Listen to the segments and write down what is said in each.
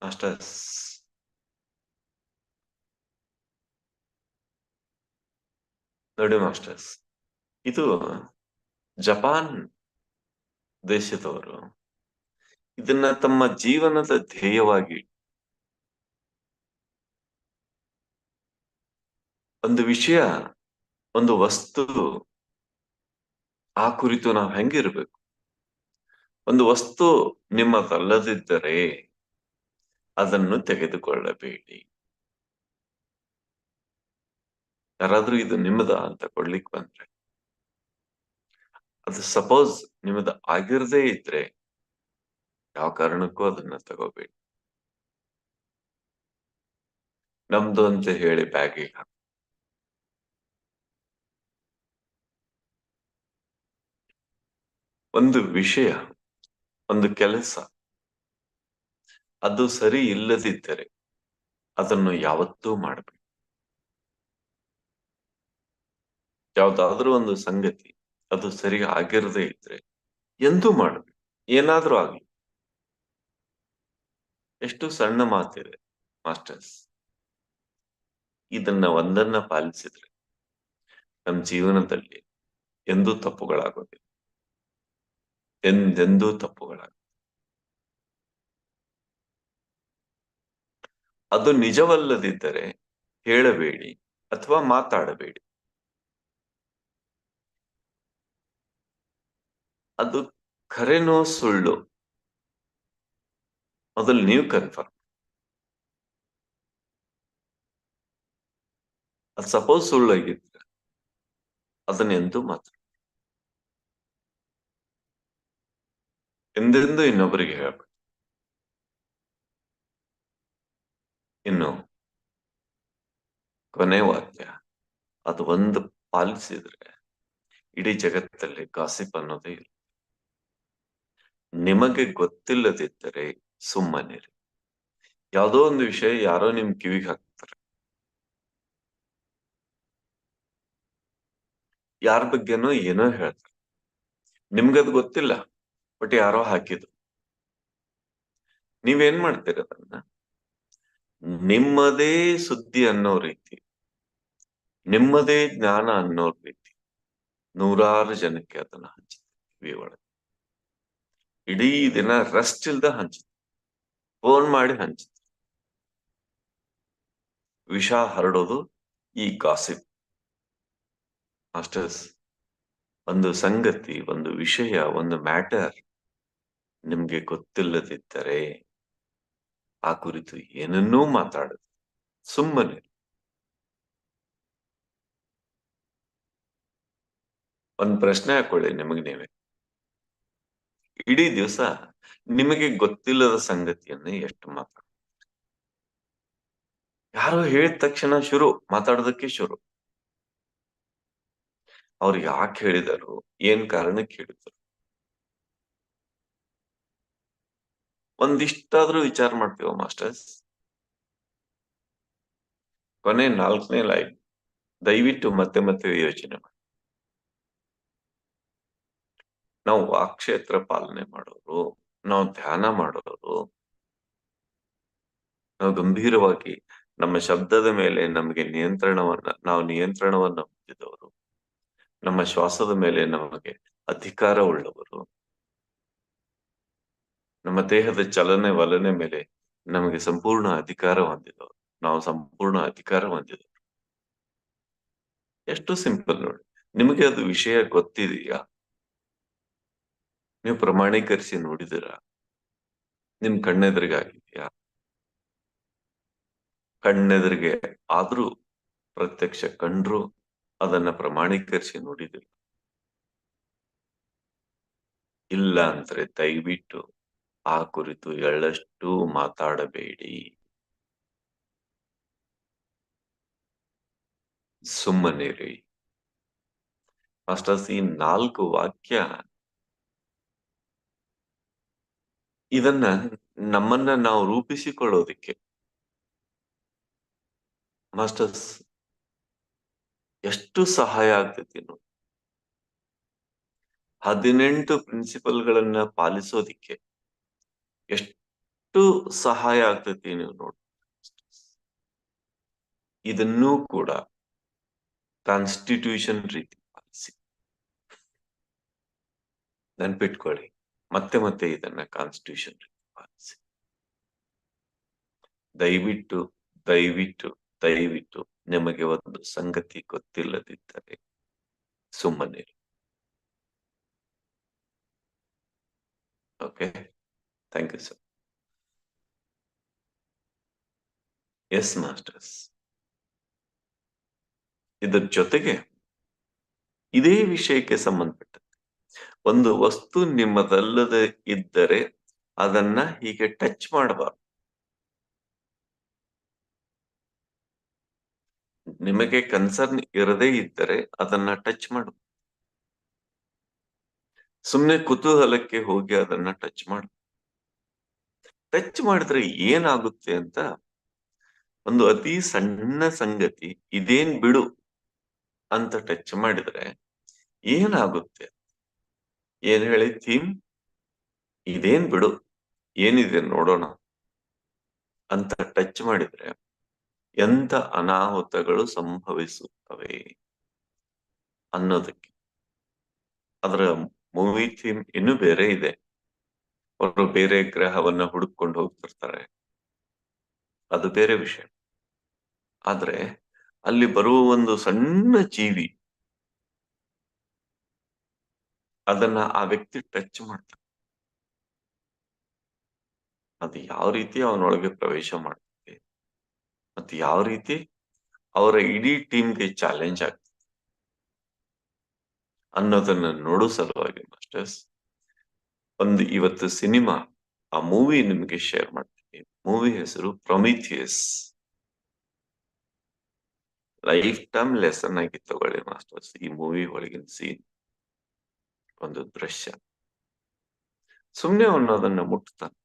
Masters, ನೋಡಿ masters, ಇದು Japan ದೇಶದವರು ಇದನ್ನ ತಮ್ಮ ಜೀವನದ ಧ್ಯೇಯವಾಗಿ ಒಂದು ವಿಷಯ, ಒಂದು ವಸ್ತು, ಆ ಕುರಿತು ನಾವು ಹೆಂಗಿರ್ಬೇಕು. ಒಂದು ವಸ್ತು ನಿಮ್ಮದಲ್ಲದಿದ್ದರೆ ಅದನ್ನು ತೆಗೆದುಕೊಳ್ಳಬೇಡಿ. ಯಾರಾದ್ರೂ ಇದು ನಿಮ್ಮದ ಅಂತ ಕೊಡ್ಲಿಕ್ಕೆ ಬಂದ್ರೆ, ಅದು ಸಪೋಸ್ ನಿಮ್ಮದ ಆಗಿರದೇ ಇದ್ರೆ ಯಾವ ಕಾರಣಕ್ಕೂ ಅದನ್ನ ತಗೋಬೇಡಿ. ನಮ್ದು ಅಂತ ಹೇಳಿ ಬ್ಯಾಗಿಗೆ ಹಾಕಿ. ಒಂದು ವಿಷಯ, ಒಂದು ಕೆಲಸ ಅದು ಸರಿ ಇಲ್ಲದಿದ್ದರೆ ಅದನ್ನು ಯಾವತ್ತೂ ಮಾಡಬೇಡಿ. ಯಾವ್ದಾದ್ರೂ ಒಂದು ಸಂಗತಿ ಅದು ಸರಿ ಆಗಿರದೇ ಇದ್ರೆ ಎಂದೂ ಮಾಡಬೇಡಿ. ಏನಾದ್ರೂ ಆಗ್ಲಿ. ಎಷ್ಟು ಸಣ್ಣ ಮಾತಿದೆ ಮಾಸ್ಟರ್ಸ್. ಇದನ್ನ ಒಂದನ್ನ ಪಾಲಿಸಿದ್ರೆ ನಮ್ಮ ಜೀವನದಲ್ಲಿ ಎಂದೂ ತಪ್ಪುಗಳಾಗೋದಿಲ್ಲ. ಎಂದೆಂದೂ ತಪ್ಪುಗಳಾಗ. ಅದು ನಿಜವಲ್ಲದಿದ್ದರೆ ಹೇಳಬೇಡಿ ಅಥವಾ ಮಾತಾಡಬೇಡಿ. ಅದು ಖರೇನೋ ಸುಳ್ಳು ಮೊದಲು ನೀವು ಕನ್ಫರ್ಮ್. ಅದು ಸಪೋಸ್ ಸುಳ್ಳಾಗಿದ್ರೆ ಅದನ್ನ ಎಂದೂ ಮಾತಾಡ. ಎಂದೆಂದೂ ಇನ್ನೊಬ್ಬರಿಗೆ ಹೇಳಬೇಡಿ. ಇನ್ನು ಕೊನೆ ವಾಕ್ಯ, ಅದು ಒಂದು ಪಾಲಿಸಿದ್ರೆ ಇಡೀ ಜಗತ್ತಲ್ಲಿ ಗಾಸಿಪ್ ಅನ್ನೋದೇ ಇಲ್ಲ. ನಿಮಗೆ ಗೊತ್ತಿಲ್ಲದಿದ್ದರೆ ಸುಮ್ಮನಿರಿ. ಯಾವುದೋ ಒಂದು ವಿಷಯ ಯಾರೋ ನಿಮ್ ಕಿವಿಗೆ ಹಾಕ್ತಾರೆ, ಯಾರ ಬಗ್ಗೆನೋ ಏನೋ ಹೇಳ್ತಾರೆ, ನಿಮ್ಗದು ಗೊತ್ತಿಲ್ಲ, ಬಟ್ ಯಾರೋ ಹಾಕಿದ್ರು. ನೀವೇನ್ ಮಾಡ್ತೀರ ಅದನ್ನ ನಿಮ್ಮದೇ ಸುದ್ದಿ ಅನ್ನೋ ರೀತಿ, ನಿಮ್ಮದೇ ಜ್ಞಾನ ಅನ್ನೋ ರೀತಿ ನೂರಾರು ಜನಕ್ಕೆ ಅದನ್ನ ಹಂಚುತ್ತೆ. ಕಿವಿ ಒಳಗೆ ಇಡೀ ದಿನ ರೆಸ್ಟ್ ಇಲ್ದ ಹಂಚುತ್ತೆ, ಫೋನ್ ಮಾಡಿ ಹಂಚುತ್ತೆ. ವಿಷ ಹರಡೋದು ಈ ಗಾಸಿಪ್. ಮಾಸ್ಟರ್ಸ್, ಒಂದು ಸಂಗತಿ, ಒಂದು ವಿಷಯ, ಒಂದು ಮ್ಯಾಟರ್ ನಿಮ್ಗೆ ಗೊತ್ತಿಲ್ಲದಿದ್ದರೆ ಆ ಕುರಿತು ಏನನ್ನೂ ಮಾತಾಡದು, ಸುಮ್ಮನೆ. ಒಂದ್ ಪ್ರಶ್ನೆ ಹಾಕೊಳ್ಳಿ ನಿಮಗೆ ನೀವೇ. ಇಡೀ ದಿವಸ ನಿಮಗೆ ಗೊತ್ತಿಲ್ಲದ ಸಂಗತಿಯನ್ನ ಎಷ್ಟು ಮಾತಾಡ. ಯಾರೋ ಹೇಳಿದ ತಕ್ಷಣ ಶುರು ಮಾತಾಡೋದಕ್ಕೆ ಶುರು. ಅವ್ರು ಯಾಕೆ ಹೇಳಿದರು, ಏನ್ ಕಾರಣಕ್ಕೆ ಹೇಳಿದರು, ಒಂದಿಷ್ಟಾದ್ರೂ ವಿಚಾರ ಮಾಡ್ತೀವ ಮಾಸ್ಟರ್ಸ್? ಕೊನೆ 4ನೇ ಲೈನ್ ದಯವಿಟ್ಟು ಮತ್ತೆ ಮತ್ತೆ ಯೋಚನೆ ಮಾಡಿ. ನಾವು ವಾಕ್ಕ್ಷೇತ್ರ ಪಾಲನೆ ಮಾಡೋರು, ನಾವು ಧ್ಯಾನ ಮಾಡೋರು, ನಾವು ಗಂಭೀರವಾಗಿ ನಮ್ಮ ಶಬ್ದದ ಮೇಲೆ ನಾವು ನಿಯಂತ್ರಣವನ್ನ ಹೊಂದಿದವರು, ನಮ್ಮ ಶ್ವಾಸದ ಮೇಲೆ ನಮಗೆ ಅಧಿಕಾರ ಉಳ್ಳವರು, ನಮ್ಮ ದೇಹದ ಚಲನೆ ವಲನೆ ಮೇಲೆ ನಮಗೆ ಸಂಪೂರ್ಣ ಅಧಿಕಾರ ಹೊಂದಿದವರು, ನಾವು ಸಂಪೂರ್ಣ ಅಧಿಕಾರ ಹೊಂದಿದವರು. ಎಷ್ಟು ಸಿಂಪಲ್ ನೋಡಿ. ನಿಮಗೆ ಅದು ವಿಷಯ ಗೊತ್ತಿದೆಯಾ? ನೀವು ಪ್ರಮಾಣೀಕರಿಸಿ ನೋಡಿದಿರಾ? ನಿಮ್ ಕಣ್ಣೆದುರಿಗೆ ಆಗಿದೆಯಾ? ಕಣ್ಣೆದುರಿಗೆ ಆದ್ರೂ, ಪ್ರತ್ಯಕ್ಷ ಕಂಡ್ರು ಅದನ್ನ ಪ್ರಮಾಣೀಕರಿಸಿ ನೋಡಿದಿಲ್ಲ. ಇಲ್ಲ ಅಂದ್ರೆ ದಯವಿಟ್ಟು ಆ ಕುರಿತು ಎಳ್ಳಷ್ಟು ಮಾತಾಡಬೇಡಿ, ಸುಮ್ಮನಿರಿ. ಮಾಸ್ಟರ್ಸ್, ಈ 4 ವಾಕ್ಯ ಇದನ್ನ ನಮ್ಮನ್ನ ನಾವು ರೂಪಿಸಿಕೊಳ್ಳೋದಿಕ್ಕೆ ಮಾಸ್ಟರ್ಸ್ ಎಷ್ಟು ಸಹಾಯ ಆಗ್ತೈತಿ ನೋಡಿ. 18 ಪ್ರಿನ್ಸಿಪಲ್ಗಳನ್ನ ಪಾಲಿಸೋದಿಕ್ಕೆ ಎಷ್ಟು ಸಹಾಯ ಆಗ್ತೈತಿ ನೀವು ನೋಡಿ. ಇದನ್ನೂ ಕೂಡ ಕಾನ್ಸ್ಟಿಟ್ಯೂಷನ್ ರೀತಿ ಪಾಲಿಸಿ. ನೆನ್ಪಿಟ್ಕೊಳ್ಳಿ, ಮತ್ತೆ ಮತ್ತೆ ಇದನ್ನ ಕಾನ್ಸ್ಟಿಟ್ಯೂಷನ್ ರೀತಿ ಪಾಲಿಸಿ. ದಯವಿಟ್ಟು ದಯವಿಟ್ಟು ದಯವಿಟ್ಟು ನಿಮಗೆ ಒಂದು ಸಂಗತಿ ಗೊತ್ತಿಲ್ಲದಿದ್ದರೆ ಸುಮ್ಮನೆ. Okay, thank you sir. Yes masters, ಇದರ ಜೊತೆಗೆ ಇದೇ ವಿಷಯಕ್ಕೆ ಸಂಬಂಧಪಟ್ಟ ಒಂದು ವಸ್ತು ನಿಮ್ಮದಲ್ಲದೆ ಇದ್ದರೆ ಅದನ್ನ ಹೀಗೆ ಟಚ್ ಮಾಡಬಾರ್ದು. ನಿಮಗೆ ಕನ್ಸರ್ನ್ ಇರದೇ ಇದ್ದರೆ ಅದನ್ನ ಟಚ್ ಮಾಡು. ಸುಮ್ನೆ ಕುತೂಹಲಕ್ಕೆ ಹೋಗಿ ಅದನ್ನ ಟಚ್ ಮಾಡು. ಟಚ್ ಮಾಡಿದ್ರೆ ಏನಾಗುತ್ತೆ ಅಂತ ಒಂದು ಅತಿ ಸಣ್ಣ ಸಂಗತಿ, ಇದೇನ್ ಬಿಡು ಅಂತ ಟಚ್ ಮಾಡಿದ್ರೆ ಏನಾಗುತ್ತೆ? ಏನ್ ಹೇಳಿ ಥೀಮ್? ಇದೇನ್ ಬಿಡು, ಏನಿದೆ ನೋಡೋಣ ಅಂತ ಟಚ್ ಮಾಡಿದ್ರೆ ಎಂತ ಅನಾಹುತಗಳು ಸಂಭವಿಸುತ್ತವೆ ಅನ್ನೋದಕ್ಕೆ. ಅದರ ಮೂವಿ ಥೀಮ್ ಇನ್ನೂ ಬೇರೆ ಇದೆ. ಅವರು ಬೇರೆ ಗ್ರಹವನ್ನ ಹುಡುಕೊಂಡು ಹೋಗ್ತಿರ್ತಾರೆ, ಅದು ಬೇರೆ ವಿಷಯ. ಆದ್ರೆ ಅಲ್ಲಿ ಬರುವ ಒಂದು ಸಣ್ಣ ಜೀವಿ, ಅದನ್ನ ಆ ವ್ಯಕ್ತಿ ಟಚ್ ಮಾಡ್ತಾನೆ. ಅದು ಯಾವ ರೀತಿ ಅವನೊಳಗೆ ಪ್ರವೇಶ ಮಾಡ್ತದೆ ಮತ್ತೆ ಯಾವ ರೀತಿ ಅವರ ಇಡೀ ಟೀಮ್ಗೆ ಚಾಲೆಂಜ್ ಆಗ್ತದೆ ಅನ್ನೋದನ್ನ ನೋಡೋ ಸಲುವಾಗಿ ಮಾಸ್ಟರ್ಸ್ ಒಂದು ಇವತ್ತು ಸಿನಿಮಾ, ಆ ಮೂವಿ ನಿಮ್ಗೆ ಶೇರ್ ಮಾಡ್ತೀನಿ. ಮೂವಿ ಹೆಸರು ಪ್ರೊಮಿಥಿಯಸ್. ಲೈಫ್ ಟೈಮ್ ಲೆಸನ್ ಆಗಿ ತಗೊಳ್ಳಿ ಮಾಸ್ಟರ್ಸ್. ಈ ಮೂವಿ ಒಳಗಿನ ಸೀನ್, ಒಂದು ದೃಶ್ಯ, ಸುಮ್ನೆ ಅವನು ಅದನ್ನ ಮುಟ್ತಾನೆ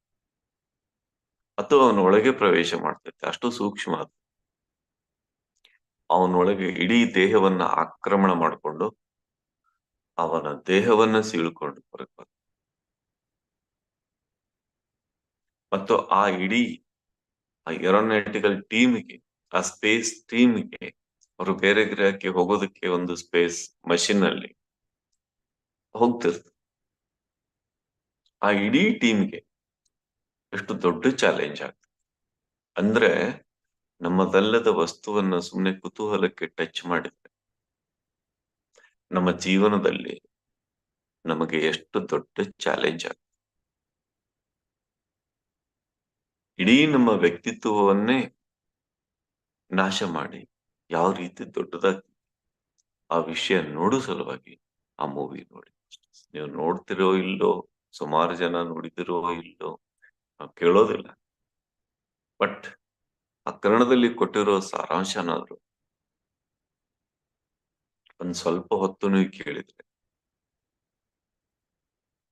ಅಥವಾ ಅವನ ಒಳಗೆ ಪ್ರವೇಶ ಮಾಡ್ತೈತೆ, ಅಷ್ಟು ಸೂಕ್ಷ್ಮ ಅದು. ಅವನೊಳಗೆ ಇಡೀ ದೇಹವನ್ನ ಆಕ್ರಮಣ ಮಾಡಿಕೊಂಡು ಅವನ ದೇಹವನ್ನ ಸೀಳ್ಕೊಂಡು ಹೊರಗೆ ಬರ್ತದೆ. ಮತ್ತು ಆ ಇಡೀ ಏರೋನಾಟಿಕಲ್ ಟೀಮ್ಗೆ, ಆ ಸ್ಪೇಸ್ ಟೀಮ್ಗೆ, ಅವರು ಬೇರೆ ಗ್ರಹಕ್ಕೆ ಹೋಗೋದಕ್ಕೆ ಒಂದು ಸ್ಪೇಸ್ ಮಷಿನ್ ಅಲ್ಲಿ ಹೋಗ್ತಿರ್ತದೆ. ಆ ಇಡೀ ಟೀಮ್ಗೆ ಎಷ್ಟು ದೊಡ್ಡ ಚಾಲೆಂಜ್ ಆಗ್ತದೆ ಅಂದ್ರೆ, ನಮ್ಮದಲ್ಲದ ವಸ್ತುವನ್ನ ಸುಮ್ಮನೆ ಕುತೂಹಲಕ್ಕೆ ಟಚ್ ಮಾಡಿದ್ರೆ ನಮ್ಮ ಜೀವನದಲ್ಲಿ ನಮಗೆ ಎಷ್ಟು ದೊಡ್ಡ ಚಾಲೆಂಜ್ ಆಗ್ತದೆ. ಇಡೀ ನಮ್ಮ ವ್ಯಕ್ತಿತ್ವವನ್ನೇ ನಾಶ ಮಾಡಿ ಯಾವ ರೀತಿ ದೊಡ್ಡದಾಗ್ತದೆ ಆ ವಿಷಯ ನೋಡೋ ಸಲುವಾಗಿ ಆ ಮೂವಿ ನೋಡಿ. ನೀವು ನೋಡ್ತಿರೋ ಇಲ್ಲೋ, ಸುಮಾರು ಜನ ನೋಡಿದಿರೋ ಇಲ್ಲೋ ನಾವು ಕೇಳೋದಿಲ್ಲ, ಬಟ್ ಆ ಕನ್ನಡದಲ್ಲಿ ಕೊಟ್ಟಿರೋ ಸಾರಾಂಶನಾದ್ರು ಒಂದ್ ಸ್ವಲ್ಪ ಹೊತ್ತು ನೀವು ಕೇಳಿದ್ರೆ,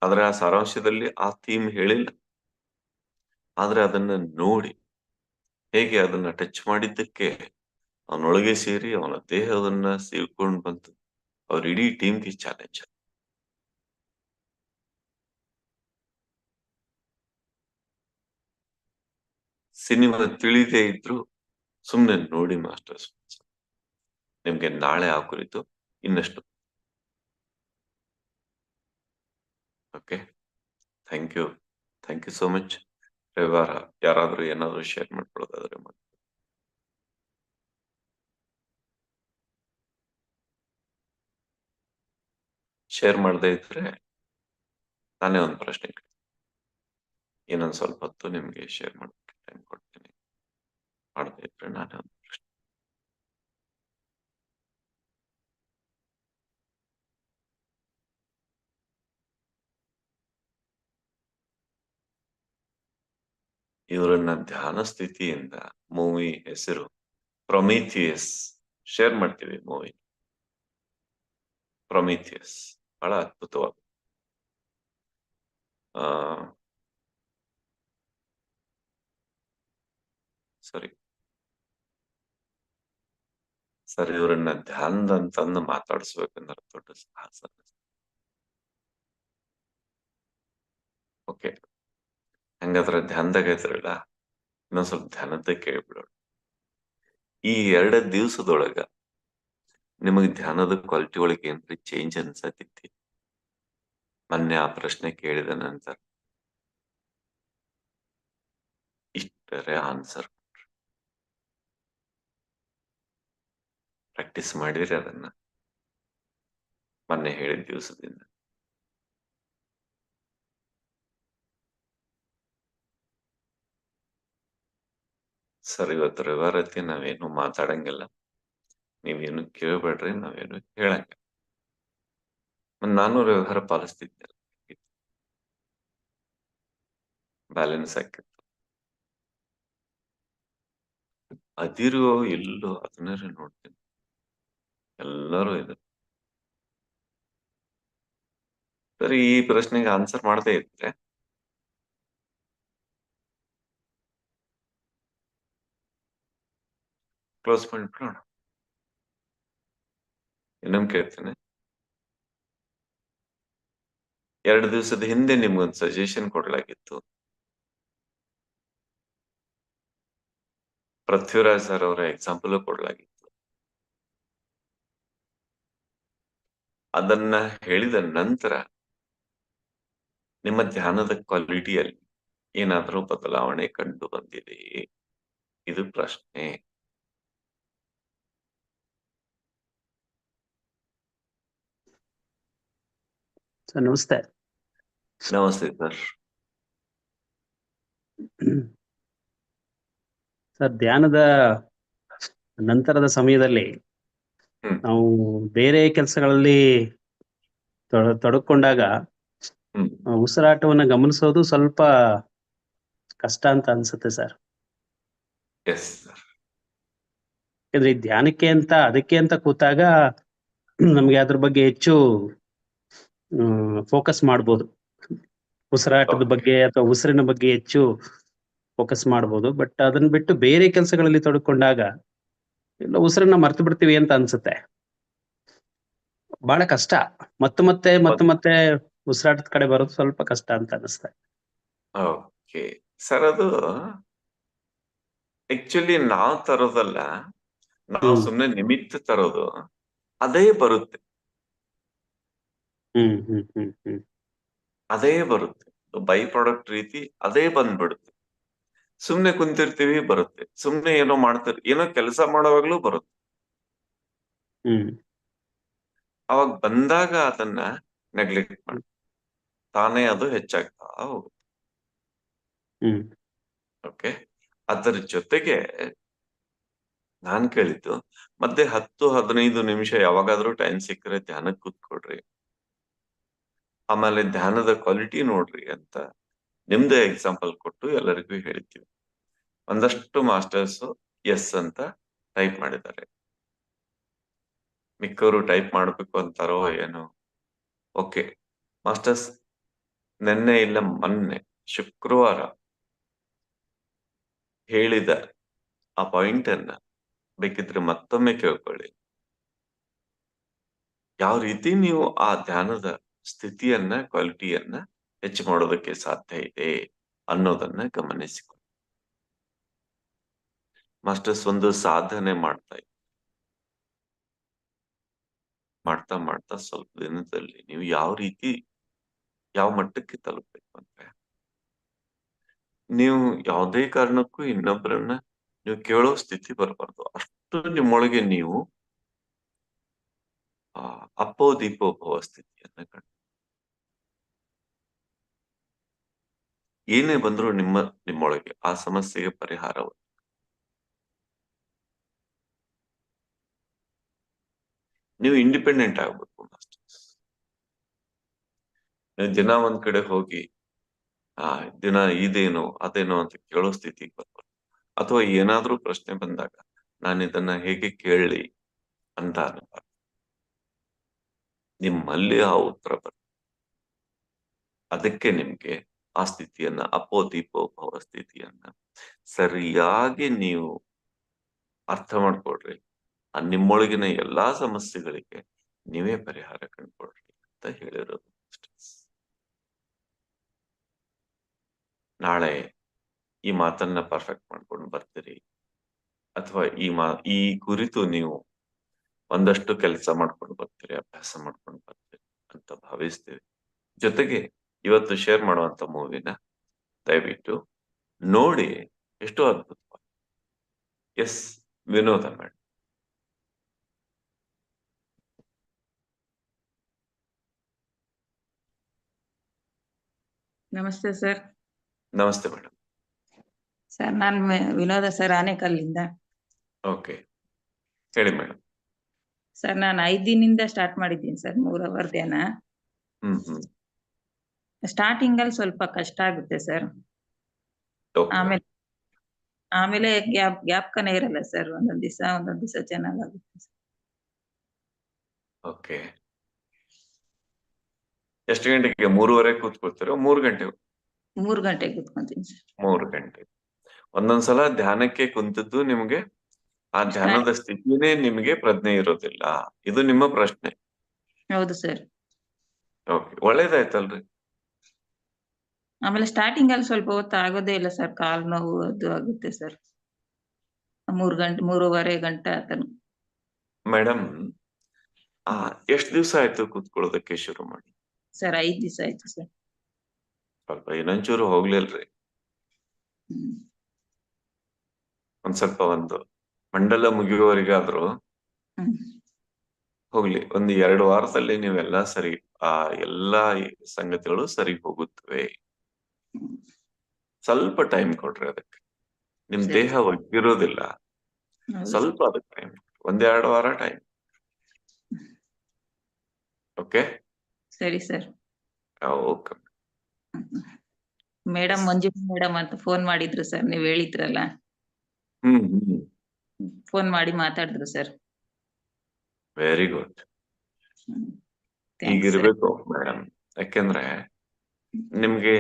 ಆದ್ರೆ ಆ ಸಾರಾಂಶದಲ್ಲಿ ಆ ಥೀಮ್ ಹೇಳಿಲ್ಲ, ಆದ್ರೆ ಅದನ್ನ ನೋಡಿ ಹೇಗೆ ಅದನ್ನ ಟಚ್ ಮಾಡಿದ್ದಕ್ಕೆ ಅವನೊಳಗೆ ಸೇರಿ ಅವನ ದೇಹವನ್ನ ಸೇರ್ಕೊಂಡು ಬಂತು, ಅವ್ರ ಇಡೀ ಟೀಮ್ಗೆ ಚಾಲೆಂಜ್. ಸಿನಿಮಾ ತಿಳಿದೇ ಇದ್ರು ಸುಮ್ನೆ ನೋಡಿ ಮಾಸ್ಟರ್ಸ್. ನಿಮ್ಗೆ ನಾಳೆ ಆ ಕುರಿತು ಇನ್ನಷ್ಟು. Okay, thank you so much. ರವಿವಾರ ಯಾರಾದ್ರೂ ಏನಾದ್ರು ಶೇರ್ ಮಾಡ್ಕೊಳ್ಳೋದಾದ್ರೆ ಮಾಡಿ. ಶೇರ್ ಮಾಡದೇ ಇದ್ರೆ ನಾನೇ ಒಂದು ಪ್ರಶ್ನೆ ಕೇಳ್ತೀನಿ. ಇನ್ನೊಂದು ಸ್ವಲ್ಪ ಹೊತ್ತು ನಿಮ್ಗೆ ಶೇರ್ ಮಾಡೋಕೆ ಟೈಮ್ ಕೊಡ್ತೀನಿ. ಮಾಡದೇ ಇದ್ರೆ ನಾನೇ ಒಂದು ಪ್ರಶ್ನೆ. ಇವರನ್ನ ಧ್ಯಾನ ಸ್ಥಿತಿಯಿಂದ, ಮೂವಿ ಹೆಸರು ಪ್ರೊಮಿಥಿಯಸ್, ಶೇರ್ ಮಾಡ್ತೀವಿ ಮೂವಿ. ಪ್ರೊಮಿಥಿಯಸ್ ಬಹಳ ಅದ್ಭುತವಾದ. ಸರಿ ಸರ್, ಇವರನ್ನ ಧ್ಯಾನದಂತಂದು ಮಾತಾಡಿಸ್ಬೇಕಂದ್ರೆ ದೊಡ್ಡ ಸಾಹಸ. ಓಕೆ, ಹಂಗಾದ್ರ ಧ್ಯಾನದಾಗ ಇದ್ರಲ್ಲ, ಇನ್ನೊಂದ್ ಸ್ವಲ್ಪ ಧ್ಯಾನದ ಕೇಳ್ಬಿಡೋಣ. ಈ 2 ದಿವಸದೊಳಗ ನಿಮಗ್ ಧ್ಯಾನದ ಕ್ವಾಲಿಟಿ ಒಳಗೆ ಏನ್ರಿ ಚೇಂಜ್ ಅನ್ಸತೈತಿ? ಮೊನ್ನೆ ಆ ಪ್ರಶ್ನೆ ಕೇಳಿದ ನಂತರ ಇಷ್ಟರೇ ಆನ್ಸರ್ ಪ್ರಾಕ್ಟೀಸ್ ಮಾಡಿದ್ರಿ ಅದನ್ನ ಮೊನ್ನೆ ಹೇಳಿದ ದಿವಸದಿಂದ? ಸರ್, ಇವತ್ತು ರವಿವಾರ ಐತಿ, ನಾವೇನು ಮಾತಾಡಂಗಿಲ್ಲ, ನೀವೇನು ಕೇಳ್ಬೇಡ್ರಿ, ನಾವೇನು ಹೇಳಂಗಿಲ್ಲ. ನಾನು ವ್ಯವಹಾರ ಪಾಲಿಸ್ತಿದ್ದೆ, ಬ್ಯಾಲೆನ್ಸ್ ಆಕಿತ್ತು. ಅದಿರೋ ಇಲ್ಲೋ ಅದನ್ನ ನೋಡ್ತೀನಿ, ಎಲ್ಲರೂ ಇದೆ. ಸರಿ, ಈ ಪ್ರಶ್ನೆಗೆ ಆನ್ಸರ್ ಮಾಡದೇ ಇದ್ರೆ ಕ್ಲೋಸ್ ಮಾಡ್ಬಿಡೋಣ. ಇನ್ನೊಮ್ಮೆ ಕೇಳ್ತೇನೆ. 2 ದಿವಸದ ಹಿಂದೆ ನಿಮ್ಗೊಂದು ಸಜೆಷನ್ ಕೊಡ್ಲಾಗಿತ್ತು. ಪೃಥ್ವಿರಾಜ್ ಸರ್ ಅವರ ಎಕ್ಸಾಂಪಲ್ ಕೊಡ್ಲಾಗಿತ್ತು. ಅದನ್ನ ಹೇಳಿದ ನಂತರ ನಿಮ್ಮ ಧ್ಯಾನದ ಕ್ವಾಲಿಟಿಯಲ್ಲಿ ಏನಾದರೂ ಬದಲಾವಣೆ ಕಂಡು ಬಂದಿದೆಯೇ? ಇದು ಪ್ರಶ್ನೆ. ಸರ್ ನಮಸ್ತೆ. ನಮಸ್ತೆ ಸರ್. ಸರ್, ಧ್ಯಾನದ ನಂತರದ ಸಮಯದಲ್ಲಿ ನಾವು ಬೇರೆ ಕೆಲಸಗಳಲ್ಲಿ ತೊಡಕೊಂಡಾಗ ಉಸಿರಾಟವನ್ನ ಗಮನಿಸೋದು ಸ್ವಲ್ಪ ಕಷ್ಟ ಅಂತ ಅನ್ಸುತ್ತೆ ಸರ್. Yes sir. ಯಾಕಂದ್ರೆ ಈ ಧ್ಯಾನಕ್ಕೆ ಅಂತ ಅದಕ್ಕೆ ಅಂತ ಕೂತಾಗ ನಮ್ಗೆ ಅದ್ರ ಬಗ್ಗೆ ಹೆಚ್ಚು ಫೋಕಸ್ ಮಾಡ್ಬೋದು. ಉಸಿರಾಟದ ಬಗ್ಗೆ ಅಥವಾ ಉಸಿರಿನ ಬಗ್ಗೆ ಹೆಚ್ಚು ಫೋಕಸ್ ಮಾಡ್ಬೋದು. ಬಟ್ ಅದನ್ನ ಬಿಟ್ಟು ಬೇರೆ ಕೆಲಸಗಳಲ್ಲಿ ತೊಡಕೊಂಡಾಗ ಇಲ್ಲ ಉಸಿರನ್ನ ಮರ್ತು ಬಿಡ್ತೀವಿ ಅಂತ ಅನ್ಸುತ್ತೆ. ಬಹಳ ಕಷ್ಟ. ಮತ್ತೆ ಉಸಿರಾಟದ ಕಡೆ ಬರೋದು ಸ್ವಲ್ಪ ಕಷ್ಟ ಅಂತ ಅನಿಸ್ತಾ. ಓಕೆ ಸರ್, ಅದು ಆಕ್ಚುಲಿ ನಾವ್ ತರೋದಲ್ಲ, ನಾವು ಸುಮ್ಮನೆ ನಿಮಿತ್ತ ತರೋದು. ಅದೇ ಬರುತ್ತೆ. ಅದೇ ಬರುತ್ತೆ, ಬೈ ಪ್ರಾಡಕ್ಟ್ ರೀತಿ ಅದೇ ಬಂದ್ಬಿಡುತ್ತೆ. ಸುಮ್ನೆ ಕುಂತಿರ್ತೀವಿ, ಬರುತ್ತೆ. ಸುಮ್ನೆ ಏನೋ ಮಾಡ್ತಿರ್, ಏನೋ ಕೆಲಸ ಮಾಡುವಾಗ್ಲೂ ಬರುತ್ತೆ. ಅವಾಗ ಬಂದಾಗ ಅದನ್ನ ನೆಗ್ಲೆಕ್ಟ್ ಮಾಡಿ ತಾನೇ ಅದು ಹೆಚ್ಚಾಗ್ತಾ ಹೋಗುತ್ತೆ. ಓಕೆ, ಅದರ ಜೊತೆಗೆ ನಾನ್ ಕೇಳಿದ್ದು, ಮತ್ತೆ 10-15 ನಿಮಿಷ ಯಾವಾಗಾದ್ರೂ ಟೈಮ್ ಸಿಕ್ಕರೆ ಧ್ಯಾನಕ್ಕೆ ಕೂತ್ಕೊಳ್ರಿ, ಆಮೇಲೆ ಧ್ಯಾನದ ಕ್ವಾಲಿಟಿ ನೋಡ್ರಿ ಅಂತ ನಿಮ್ದೇ ಎಕ್ಸಾಂಪಲ್ ಕೊಟ್ಟು ಎಲ್ಲರಿಗೂ ಹೇಳ್ತೀವಿ. ಒಂದಷ್ಟು ಮಾಸ್ಟರ್ಸ್ ಎಸ್ ಅಂತ ಟೈಪ್ ಮಾಡಿದ್ದಾರೆ, ಮಿಕ್ಕವರು ಟೈಪ್ ಮಾಡ್ಬೇಕು ಅಂತಾರೋ ಏನೋ. ಓಕೆ ಮಾಸ್ಟರ್ಸ್, ನಿನ್ನೆ ಇಲ್ಲ ಮೊನ್ನೆ ಶುಕ್ರವಾರ ಹೇಳಿದ ಆ ಪಾಯಿಂಟ್ ಅನ್ನ ಬೇಕಿದ್ರೆ ಮತ್ತೊಮ್ಮೆ ಕೇಳ್ಕೊಳ್ಳಿ. ಯಾವ ರೀತಿ ನೀವು ಆ ಧ್ಯಾನದ ಸ್ಥಿತಿಯನ್ನ, ಕ್ವಾಲಿಟಿಯನ್ನ ಹೆಚ್ಚು ಮಾಡೋದಕ್ಕೆ ಸಾಧ್ಯ ಇದೆ ಅನ್ನೋದನ್ನ ಗಮನಿಸಿಕೊಳ್ಳಿ. ಮಾಸ್ಟರ್ಸ್ ಒಂದು ಸಾಧನೆ ಮಾಡ್ತಾ ಸ್ವಲ್ಪ ದಿನದಲ್ಲಿ ನೀವು ಯಾವ ಮಟ್ಟಕ್ಕೆ ತಲುಪಬೇಕು ಅಂದ್ರೆ, ನೀವು ಯಾವುದೇ ಕಾರಣಕ್ಕೂ ಇನ್ನೊಬ್ಬರನ್ನ ನೀವು ಕೇಳೋ ಸ್ಥಿತಿ ಬರಬಾರ್ದು. ಅಷ್ಟು ನಿಮ್ಮೊಳಗೆ ನೀವು ಅಪ್ಪೋ ದೀಪೋ ಭವ ಸ್ಥಿತಿಯನ್ನ ಕಂಡು, ಏನೇ ಬಂದ್ರು ನಿಮ್ಮೊಳಗೆ ಆ ಸಮಸ್ಯೆಗೆ ಪರಿಹಾರ ನೀವು ಇಂಡಿಪೆಂಡೆಂಟ್ ಆಗ್ಬೇಕು. ಮಾಸ್ಟರ್ಸ್, ನೀವು ದಿನ ಒಂದ್ ಕಡೆ ಹೋಗಿ ದಿನ ಇದೇನೋ ಅದೇನೋ ಅಂತ ಕೇಳೋ ಸ್ಥಿತಿಗೆ ಬರ್ಬಾರ್ದು. ಅಥವಾ ಏನಾದ್ರೂ ಪ್ರಶ್ನೆ ಬಂದಾಗ ನಾನು ಇದನ್ನ ಹೇಗೆ ಕೇಳಲಿ ಅಂತ ಅನ್ಬಾರ್ದು. ನಿಮ್ಮಲ್ಲಿ ಆ ಉತ್ತರ ಬರ್ತದೆ. ಅದಕ್ಕೆ ನಿಮ್ಗೆ ಆ ಸ್ಥಿತಿಯನ್ನ, ಅಪೋ ದೀಪೋ ಭವ ಸ್ಥಿತಿಯನ್ನ ಸರಿಯಾಗಿ ನೀವು ಅರ್ಥ ಮಾಡ್ಕೊಳ್ರಿ. ನಿಮ್ಮೊಳಗಿನ ಎಲ್ಲಾ ಸಮಸ್ಯೆಗಳಿಗೆ ನೀವೇ ಪರಿಹಾರ ಕಂಡುಕೊಳ್ರಿ ಅಂತ ಹೇಳಿರೋದು. ನಾಳೆ ಈ ಮಾತನ್ನ ಪರ್ಫೆಕ್ಟ್ ಮಾಡ್ಕೊಂಡು ಬರ್ತೀರಿ, ಅಥವಾ ಈ ಕುರಿತು ನೀವು ಒಂದಷ್ಟು ಕೆಲಸ ಮಾಡ್ಕೊಂಡು ಬರ್ತೀರಿ, ಅಭ್ಯಾಸ ಮಾಡ್ಕೊಂಡು ಬರ್ತೀರಿ ಅಂತ ಭಾವಿಸ್ತೀವಿ. ಜೊತೆಗೆ ಇವತ್ತು ಶೇರ್ ಮಾಡುವಂತ ಮೂವಿನ ದಯವಿಟ್ಟು ನೋಡಿ, ಎಷ್ಟು ಅದ್ಭುತವಾಗಿ. ಎಸ್, ವಿನೋದ ಮೇಡಮ್. ನಮಸ್ತೆ ಸರ್. ನಮಸ್ತೆ ಮೇಡಮ್. ಸರ್ ನಾನು ವಿನೋದ ಸರ್, ಆನೇಕಲ್ಲಿಂದ. ಓಕೆ, ಹೇಳಿ ಮೇಡಮ್. ಸರ್ ನಾನು 5 ದಿನದಿಂದ ಸ್ಟಾರ್ಟ್ ಮಾಡಿದ್ದೀನಿ ಸರ್ 3 ಅವರ್ ಧ್ಯಾನ. ಸ್ಟಾರ್ಟಿಂಗ್ ಅಲ್ಲಿ ಸ್ವಲ್ಪ ಕಷ್ಟ ಆಗುತ್ತೆ ಸರ್. ಆಮೇಲೆ ಆಮೇಲೆ ಗ್ಯಾಪ್ಕನೇ ಇರಲ್ಲ ಸರ್. ಒಂದೊಂದ್ ದಿವಸ ಚೆನ್ನಾಗಾಗುತ್ತೆ ಸರ್. ಓಕೆ, ಎಷ್ಟು ಗಂಟೆಗೆ? 3:30 ಕೂತ್ಕೊಳ್ತೀರೋ? 3 ಗಂಟೆ? 3 ಗಂಟೆಗೆ ಕೂತ್ಕೊಂತೀನಿ ಸರ್. 3 ಗಂಟೆ. ಒಂದೊಂದ್ಸಲ ಧ್ಯಾನಕ್ಕೆ ಕುಂತದ್ದು ನಿಮ್ಗೆ ಆ ಧ್ಯಾನದ ಸ್ಥಿತಿನೇ ನಿಮ್ಗೆ ಪ್ರಜ್ಞೆ ಇರೋದಿಲ್ಲ. ಇದು ನಿಮ್ಮ ಪ್ರಶ್ನೆ. ಹೌದು ಸರ್. ಓಕೆ, ಒಳ್ಳೇದಾಯ್ತಲ್ರಿ. ಆಮೇಲೆ ಸ್ಟಾರ್ಟಿಂಗ್ ಅಲ್ಲಿ ಸ್ವಲ್ಪ ಹೊತ್ತು ಆಗೋದೇ ಇಲ್ಲ ಸರ್. ಕಾಲ್ ನೋವು ಅದು ಆಗುತ್ತೆ ಸರ್. 3:30 ಗಂಟೆ ತನಕ. ಮೇಡಮ್, ಎಷ್ಟು ದಿವಸ ಆಯ್ತು ಕೂತ್ಕೊಳ್ಳೋದಕ್ಕೆ ಶುರು ಮಾಡಿ? ಸರ್ 5 ದಿವಸ ಆಯ್ತು ಸರ್. ಸ್ವಲ್ಪ ಇನ್ನೊಂಚೂರು ಹೋಗ್ಲಿಲ್ರಿ? ಒಂದ್ ಸ್ವಲ್ಪ ಒಂದು ಮಂಡಲ ಮುಗಿಯುವವರೆಗಾದ್ರು ಹೋಗ್ಲಿ. ಒಂದು 2 ವಾರದಲ್ಲಿ ನೀವೆಲ್ಲ ಸರಿ, ಎಲ್ಲಾ ಸಂಗತಿಗಳು ಸರಿ ಹೋಗುತ್ತವೆ. ಸ್ವಲ್ಪ ಟೈಮ್ ಕೊಡ್ರಿ ಅದಕ್ಕೆ. ನಿಮ್ ದೇಹ ಒಗ್ಗಿರೋದಿಲ್ಲ. ಸ್ವಲ್ಪ ಅದಕ್ಕೆ ಟೈಮ್, 1-2 ವಾರ ಟೈಮ್. ಓಕೆ, ಸರಿ sir. Okay. Madam, Manju madam ಅಂತ ಫೋನ್ ಮಾಡಿದ್ರು ಸರ್, ನೀವ್ ಹೇಳಿದ್ರಲ್ಲ. ಫೋನ್ ಮಾಡಿ ಮಾತಾಡಿದ್ರು ಸರ್. Very good. ಈಗಿರ್ಬೇಕು ಮೇಡಮ್. ಯಾಕೆಂದ್ರೆ ನಿಮ್ಗೆ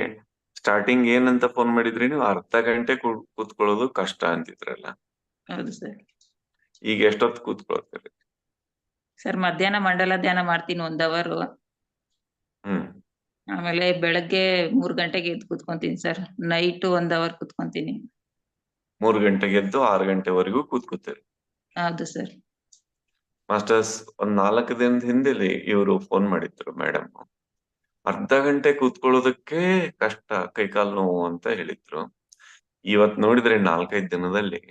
ಸ್ಟಾರ್ಟಿಂಗ್ ಏನಂತ ಫೋನ್ ಮಾಡಿದ್ರಿ ನೀವು? ಅರ್ಧ ಗಂಟೆ ಕೂತ್ಕೊಳ್ಳೋದು ಕಷ್ಟ ಅಂತಿದ್ರಲ್ಲ. ಹೌದು ಸರ್. ಈಗ ಎಷ್ಟೊತ್ತು ಕೂತ್ಕೊಳ್ತೀರಿ? ಸರ್ ಮಧ್ಯಾಹ್ನ ಮಂಡಲ ಧ್ಯಾನ ಮಾಡ್ತೀನಿ 1 ಅವರ್. ಆಮೇಲೆ ಬೆಳಗ್ಗೆ 3 ಗಂಟೆಗೆ ಎದ್ದು ಕೂತ್ಕೊಂತೀನಿ ಸರ್. ನೈಟ್ 1 ಅವರ್ ಕೂತ್ಕೊಂತೀನಿ. 3 ಗಂಟೆಗೆ ಎದ್ದು 6 ಗಂಟೆವರೆಗೂ ಕೂತ್ಕೋತೀರಿ? ಹೌದು ಸರ್. ಮಾಸ್ಟರ್ಸ್, ಒಂದ್ 4 ದಿನದ ಹಿಂದೆ ಇವರು ಫೋನ್ ಮಾಡಿದ್ರು ಮೇಡಮ್. ಅರ್ಧ ಗಂಟೆ ಕೂತ್ಕೊಳ್ಳೋದಕ್ಕೆ ಕಷ್ಟ, ಕೈಕಾಲು ನೋವು ಅಂತ ಹೇಳಿದ್ರು. ಇವತ್ ನೋಡಿದ್ರೆ 4-5 ದಿನದಲ್ಲಿ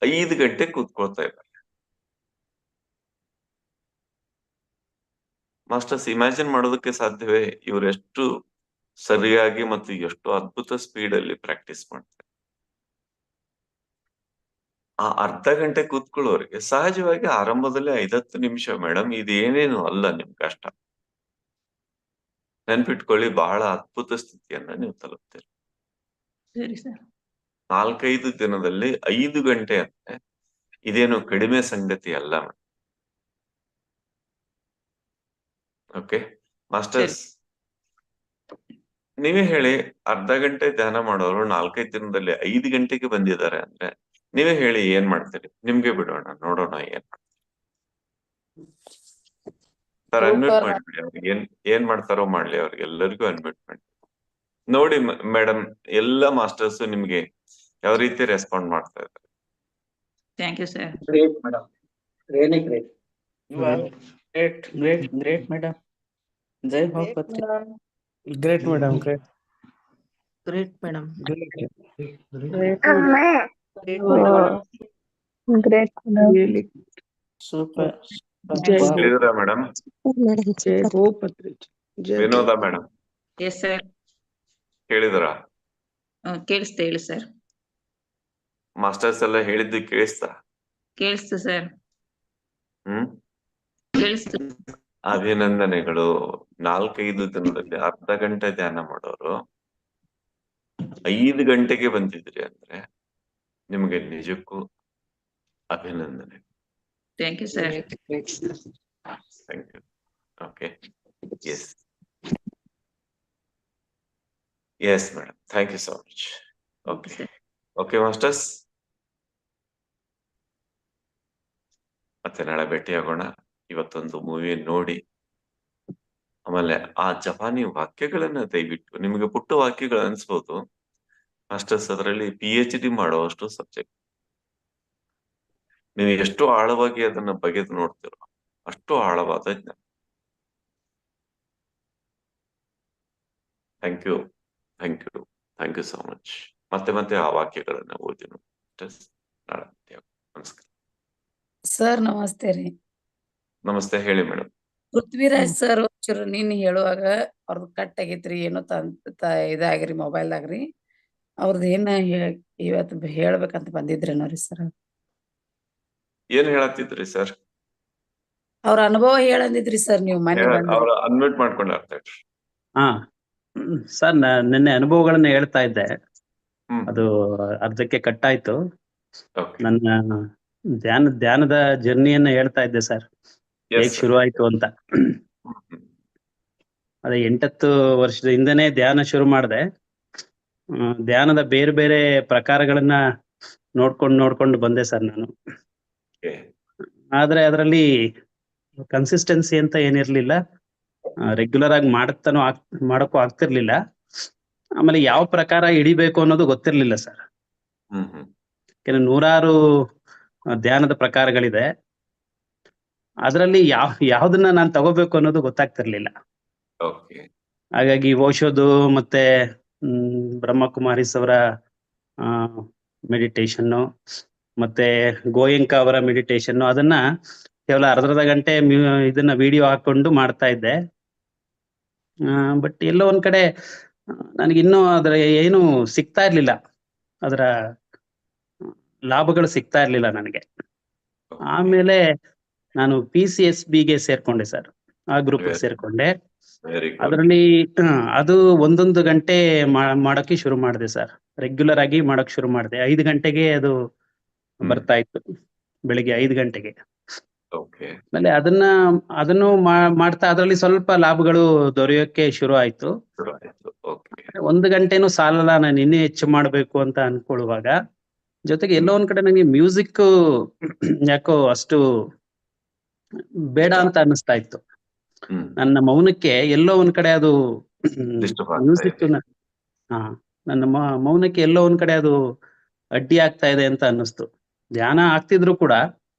5 ಗಂಟೆ ಕೂತ್ಕೊಳ್ತಾ ಇದ್ದಾರೆ. ಮಾಸ್ಟರ್ಸ್, ಇಮ್ಯಾಜಿನ್ ಮಾಡೋದಕ್ಕೆ ಸಾಧ್ಯವೇ ಇವರೆಷ್ಟು ಸರಿಯಾಗಿ ಮತ್ತು ಎಷ್ಟು ಅದ್ಭುತ ಸ್ಪೀಡ್ ಅಲ್ಲಿ ಪ್ರಾಕ್ಟೀಸ್ ಮಾಡ್ತಾರೆ? ಆ ಅರ್ಧ ಗಂಟೆ ಕೂತ್ಕೊಳ್ಳೋರಿಗೆ ಸಹಜವಾಗಿ ಆರಂಭದಲ್ಲಿ 5-10 ನಿಮಿಷ ಮೇಡಮ್, ಇದೇನೇನು ಅಲ್ಲ ನಿಮ್ ಕಷ್ಟ. ನೆನ್ಪಿಟ್ಕೊಳ್ಳಿ, ಬಹಳ ಅದ್ಭುತ ಸ್ಥಿತಿಯನ್ನ ನೀವು ತಲುಪ್ತೀರಿ. ಸರಿ ಸರ್. 4-5 ದಿನದಲ್ಲಿ 5 ಗಂಟೆ ಅಂದ್ರೆ ಇದೇನು ಕಡಿಮೆ ಸಂಗತಿ ಅಲ್ಲ. ಓಕೆ ಮಾಸ್ಟರ್ಸ್, ನೀವೇ ಹೇಳಿ, ಅರ್ಧ ಗಂಟೆ ಧ್ಯಾನ ಮಾಡೋರು 4-5 ದಿನದಲ್ಲಿ 5 ಗಂಟೆಗೆ ಬಂದಿದ್ದಾರೆ ಅಂದ್ರೆ ನೀವೇ ಹೇಳಿ ಏನ್ ಮಾಡ್ತೀರಿ? ನಿಮ್ಗೆ ಬಿಡೋಣ, ನೋಡೋಣ ಏನ್ ಮಾಡ್ತೀರಿ. ಸರ್ ಅನ್ಮ್ಯೂಟ್ ಮಾಡ್ಬಿಡಿ. ಅವ್ರಿಗೆ ಏನ್ ಮಾಡ್ತಾರೋ ಮಾಡ್ಲಿ, ಅವ್ರಿಗೆಲ್ಲರಿಗೂ ಅನ್ಮ್ಯೂಟ್ ಮಾಡಿ. ನೋಡಿ ಮೇಡಮ್, ಎಲ್ಲ ಮಾಸ್ಟರ್ಸ್ ನಿಮ್ಗೆ ಯಾವ ರೀತಿ ರೆಸ್ಪಾಂಡ್ ಮಾಡ್ತಾ ಇದ್ದಾರೆ? Thank you sir. Great, madam. Really great. You are great, madam. Jai Bhagwati. Great, madam. Great. Great, madam. Great, madam. Really Super. ಹೇಳಿದ್ರ ಮೇಡಮ್? Jai Bhagwati. ವಿನೋದ ಮೇಡಮ್ ಎಸ್ ಸರ್. ಹೇಳಿದ್ರ? ಕೇಳಿಸ್ತಾ ಹೇಳಿ ಸರ್. ಮಾಸ್ಟರ್ಸ್ ಎಲ್ಲ ಹೇಳಿದ್ದು ಕೇಳಿಸ್ತಾ? ಕೇಳಿಸ್ತು sir. ಕೇಳಿಸ್ತು. ಅಭಿನಂದನೆಗಳು. 4-5 ದಿನದಲ್ಲಿ ಅರ್ಧ ಗಂಟೆ ಧ್ಯಾನ ಮಾಡೋರು 5 ಗಂಟೆಗೆ ಬಂದಿದ್ರಿ ಅಂದ್ರೆ ನಿಮ್ಗೆ ನಿಜಕ್ಕೂ ಅಭಿನಂದನೆ. Thank you sir. Thank you. Okay, yes yes madam, thank you so much. Okay okay masters, ಮತ್ತೆ ನಾಳೆ ಭೇಟಿಯಾಗೋಣ. ಇವತ್ತೊಂದು ಮೂವಿ ನೋಡಿ, ಆಮೇಲೆ ಆ ಜಪಾನಿ ವಾಕ್ಯಗಳನ್ನ ದಯವಿಟ್ಟು, ನಿಮಗೆ ಪುಟ್ಟ ವಾಕ್ಯಗಳು ಅನ್ಸ್ಬೋದು, ಮಾಸ್ಟರ್ಸ್ ಅದರಲ್ಲಿ PhD ಮಾಡುವಷ್ಟು ಸಬ್ಜೆಕ್ಟ್. ನೀವು ಎಷ್ಟು ಆಳವಾಗಿ ಅದನ್ನ ಬಗೆದು ನೋಡ್ತಿರೋ ಅಷ್ಟು ಆಳವಾದ ಜ್ಞಾನ. Thank you thank you so much. ಮತ್ತೆ ಆ ವಾಕ್ಯಗಳನ್ನ ಓದಿ ನೋಡಿ. ನಮಸ್ಕಾರ ಸರ್. ನಮಸ್ತೆ ರೀ. ನಮಸ್ತೆ, ಹೇಳಿ ಮೇಡಮ್. ಪೃಥ್ವಿರಾಜ್ ಸರ್ ಒಂಚೂರು ನೀನ್ ಹೇಳುವಾಗ ಅವ್ರದ್ದು ಕಟ್ ಆಗೈತ್ರಿ, ಏನೋ ಇದಾಗ್ರಿ ಮೊಬೈಲ್ದಾಗ್ರಿ. ಅವ್ರದ್ದು ಏನ ಇವತ್ತು ಹೇಳ್ಬೇಕಂತ ಬಂದಿದ್ರೇನೋ ರೀ ಸರ್. ಏನ್ ಹೇಳತ್ತಿದ್ರಿ ಸರ್? ಅವ್ರ ಅನುಭವ ಹೇಳಂದಿದ್ರಿ ಸರ್ ನೀವು ಮನೆ ಬಂದು. ಅವ್ರ ಅನ್ಮ್ಯೂಟ್ ಮಾಡ್ಕೊಂಡು ಆಗ್ತಾ ಇದ್ರಿ. ಹಾ ಸರ್, ನಿನ್ನೆ ಅನುಭವಗಳನ್ನ ಹೇಳ್ತಾ ಇದ್ದೆ. ಹ್ಮ್. ಅದು ಅರ್ಧಕ್ಕೆ ಕಟ್ ಆಯ್ತು. Okay. ನನ್ನ ಧ್ಯಾನದ ಜರ್ನಿಯನ್ನ ಹೇಳ್ತಾ ಇದ್ದೆ ಸರ್, Yes, ಹೇಗ್ sir. ಶುರು ಆಯ್ತು ಅಂತ. ಹ್ಮ್. ಅದೇ 8 ವರ್ಷದ ಹಿಂದೆನೆ ಧ್ಯಾನ ಶುರು ಮಾಡಿದೆ. ಧ್ಯಾನದ ಬೇರೆ ಬೇರೆ ಪ್ರಕಾರಗಳನ್ನ ನೋಡ್ಕೊಂಡು ಬಂದೆ ಸರ್ ನಾನು. Okay. ಆದ್ರೆ ಅದರಲ್ಲಿ ಕನ್ಸಿಸ್ಟೆನ್ಸಿ ಅಂತ ಏನಿರ್ಲಿಲ್ಲ. ರೆಗ್ಯುಲರ್ ಆಗಿ ಮಾಡಕ್ಕೂ ಆಗ್ತಿರ್ಲಿಲ್ಲ. ಆಮೇಲೆ ಯಾವ ಪ್ರಕಾರ ಹಿಡಿಬೇಕು ಅನ್ನೋದು ಗೊತ್ತಿರ್ಲಿಲ್ಲ ಸರ್. ಹ್ಮ್. ಯಾಕಂದ್ರೆ 100 ಧ್ಯಾನದ ಪ್ರಕಾರಗಳಿದೆ. ಅದರಲ್ಲಿ ಯಾವ್ದನ್ನ ನಾನು ತಗೋಬೇಕು ಅನ್ನೋದು ಗೊತ್ತಾಗ್ತಿರ್ಲಿಲ್ಲ. Okay. ಹಾಗಾಗಿ ಓಶೋದು ಮತ್ತೆ ಬ್ರಹ್ಮಕುಮಾರಿಸ್ ಅವರ ಮೆಡಿಟೇಷನ್ನು ಮತ್ತೆ ಗೋಯಂಕ ಅವರ ಮೆಡಿಟೇಷನ್ನು ಅದನ್ನ ಕೇವಲ ಅರ್ಧ ಗಂಟೆ ಇದನ್ನ ವಿಡಿಯೋ ಹಾಕೊಂಡು ಮಾಡ್ತಾ ಇದ್ದೆ. ಬಟ್ ಎಲ್ಲೋ ಒಂದ್ ಕಡೆ ನನಗಿನ್ನೂ ಅದರ ಏನು ಸಿಗ್ತಾ ಇರ್ಲಿಲ್ಲ, ಅದರ ಲಾಭಗಳು ಸಿಗ್ತಾ ಇರ್ಲಿಲ್ಲ ನನಗೆ. ಆಮೇಲೆ ನಾನು PCSBಗೆ ಸೇರ್ಕೊಂಡೆ ಸರ್. ಆ ಗ್ರೂಪ್ ಸೇರ್ಕೊಂಡೆ. Very good. ಅದರಲ್ಲಿ ಅದು 1 ಗಂಟೆ ಮಾಡಕ್ಕೆ ಶುರು ಮಾಡಿದೆ ಸರ್. ರೆಗ್ಯುಲರ್ ಆಗಿ ಮಾಡಕ್ ಶುರು ಮಾಡಿದೆ. 5 ಗಂಟೆಗೆ ಅದು ಬರ್ತಾ ಇತ್ತು, ಬೆಳಿಗ್ಗೆ 5 ಗಂಟೆಗೆ. Okay. ಆಮೇಲೆ ಅದನ್ನು ಮಾಡ್ತಾ ಅದರಲ್ಲಿ ಸ್ವಲ್ಪ ಲಾಭಗಳು ದೊರೆಯೋಕೆ ಶುರು ಆಯ್ತು. Okay. 1 ಗಂಟೆನೂ ಸಾಲಲ್ಲ, ನಾನು ಇನ್ನೂ ಹೆಚ್ಚು ಮಾಡ್ಬೇಕು ಅಂತ ಅನ್ಕೊಳ್ಳುವಾಗ ಜೊತೆಗೆ ಎಲ್ಲೋ ಒಂದ್ ಕಡೆ ನನಗೆ ಮ್ಯೂಸಿಕ್ ಯಾಕೋ ಅಷ್ಟು ಬೇಡ ಅಂತ ಅನ್ನಿಸ್ತಾ ಇತ್ತು. ಹ್ಮ್. ನನ್ನ ಮೌನಕ್ಕೆ ಎಲ್ಲೋ ಒಂದ್ ಕಡೆ ಅದು Disturb ಆಗ್ತಾ ಮ್ಯೂಸಿಕ್ ಇದೆ. ನನ್ನ ಮೌನಕ್ಕೆ ಎಲ್ಲೋ ಒಂದ್ ಕಡೆ ಅದು ಅಡ್ಡಿ ಆಗ್ತಾ ಇದೆ ಅಂತ ಅನ್ನಿಸ್ತು. ಧ್ಯಾನ ಆಗ್ತಿದ್ರು ಕೂಡ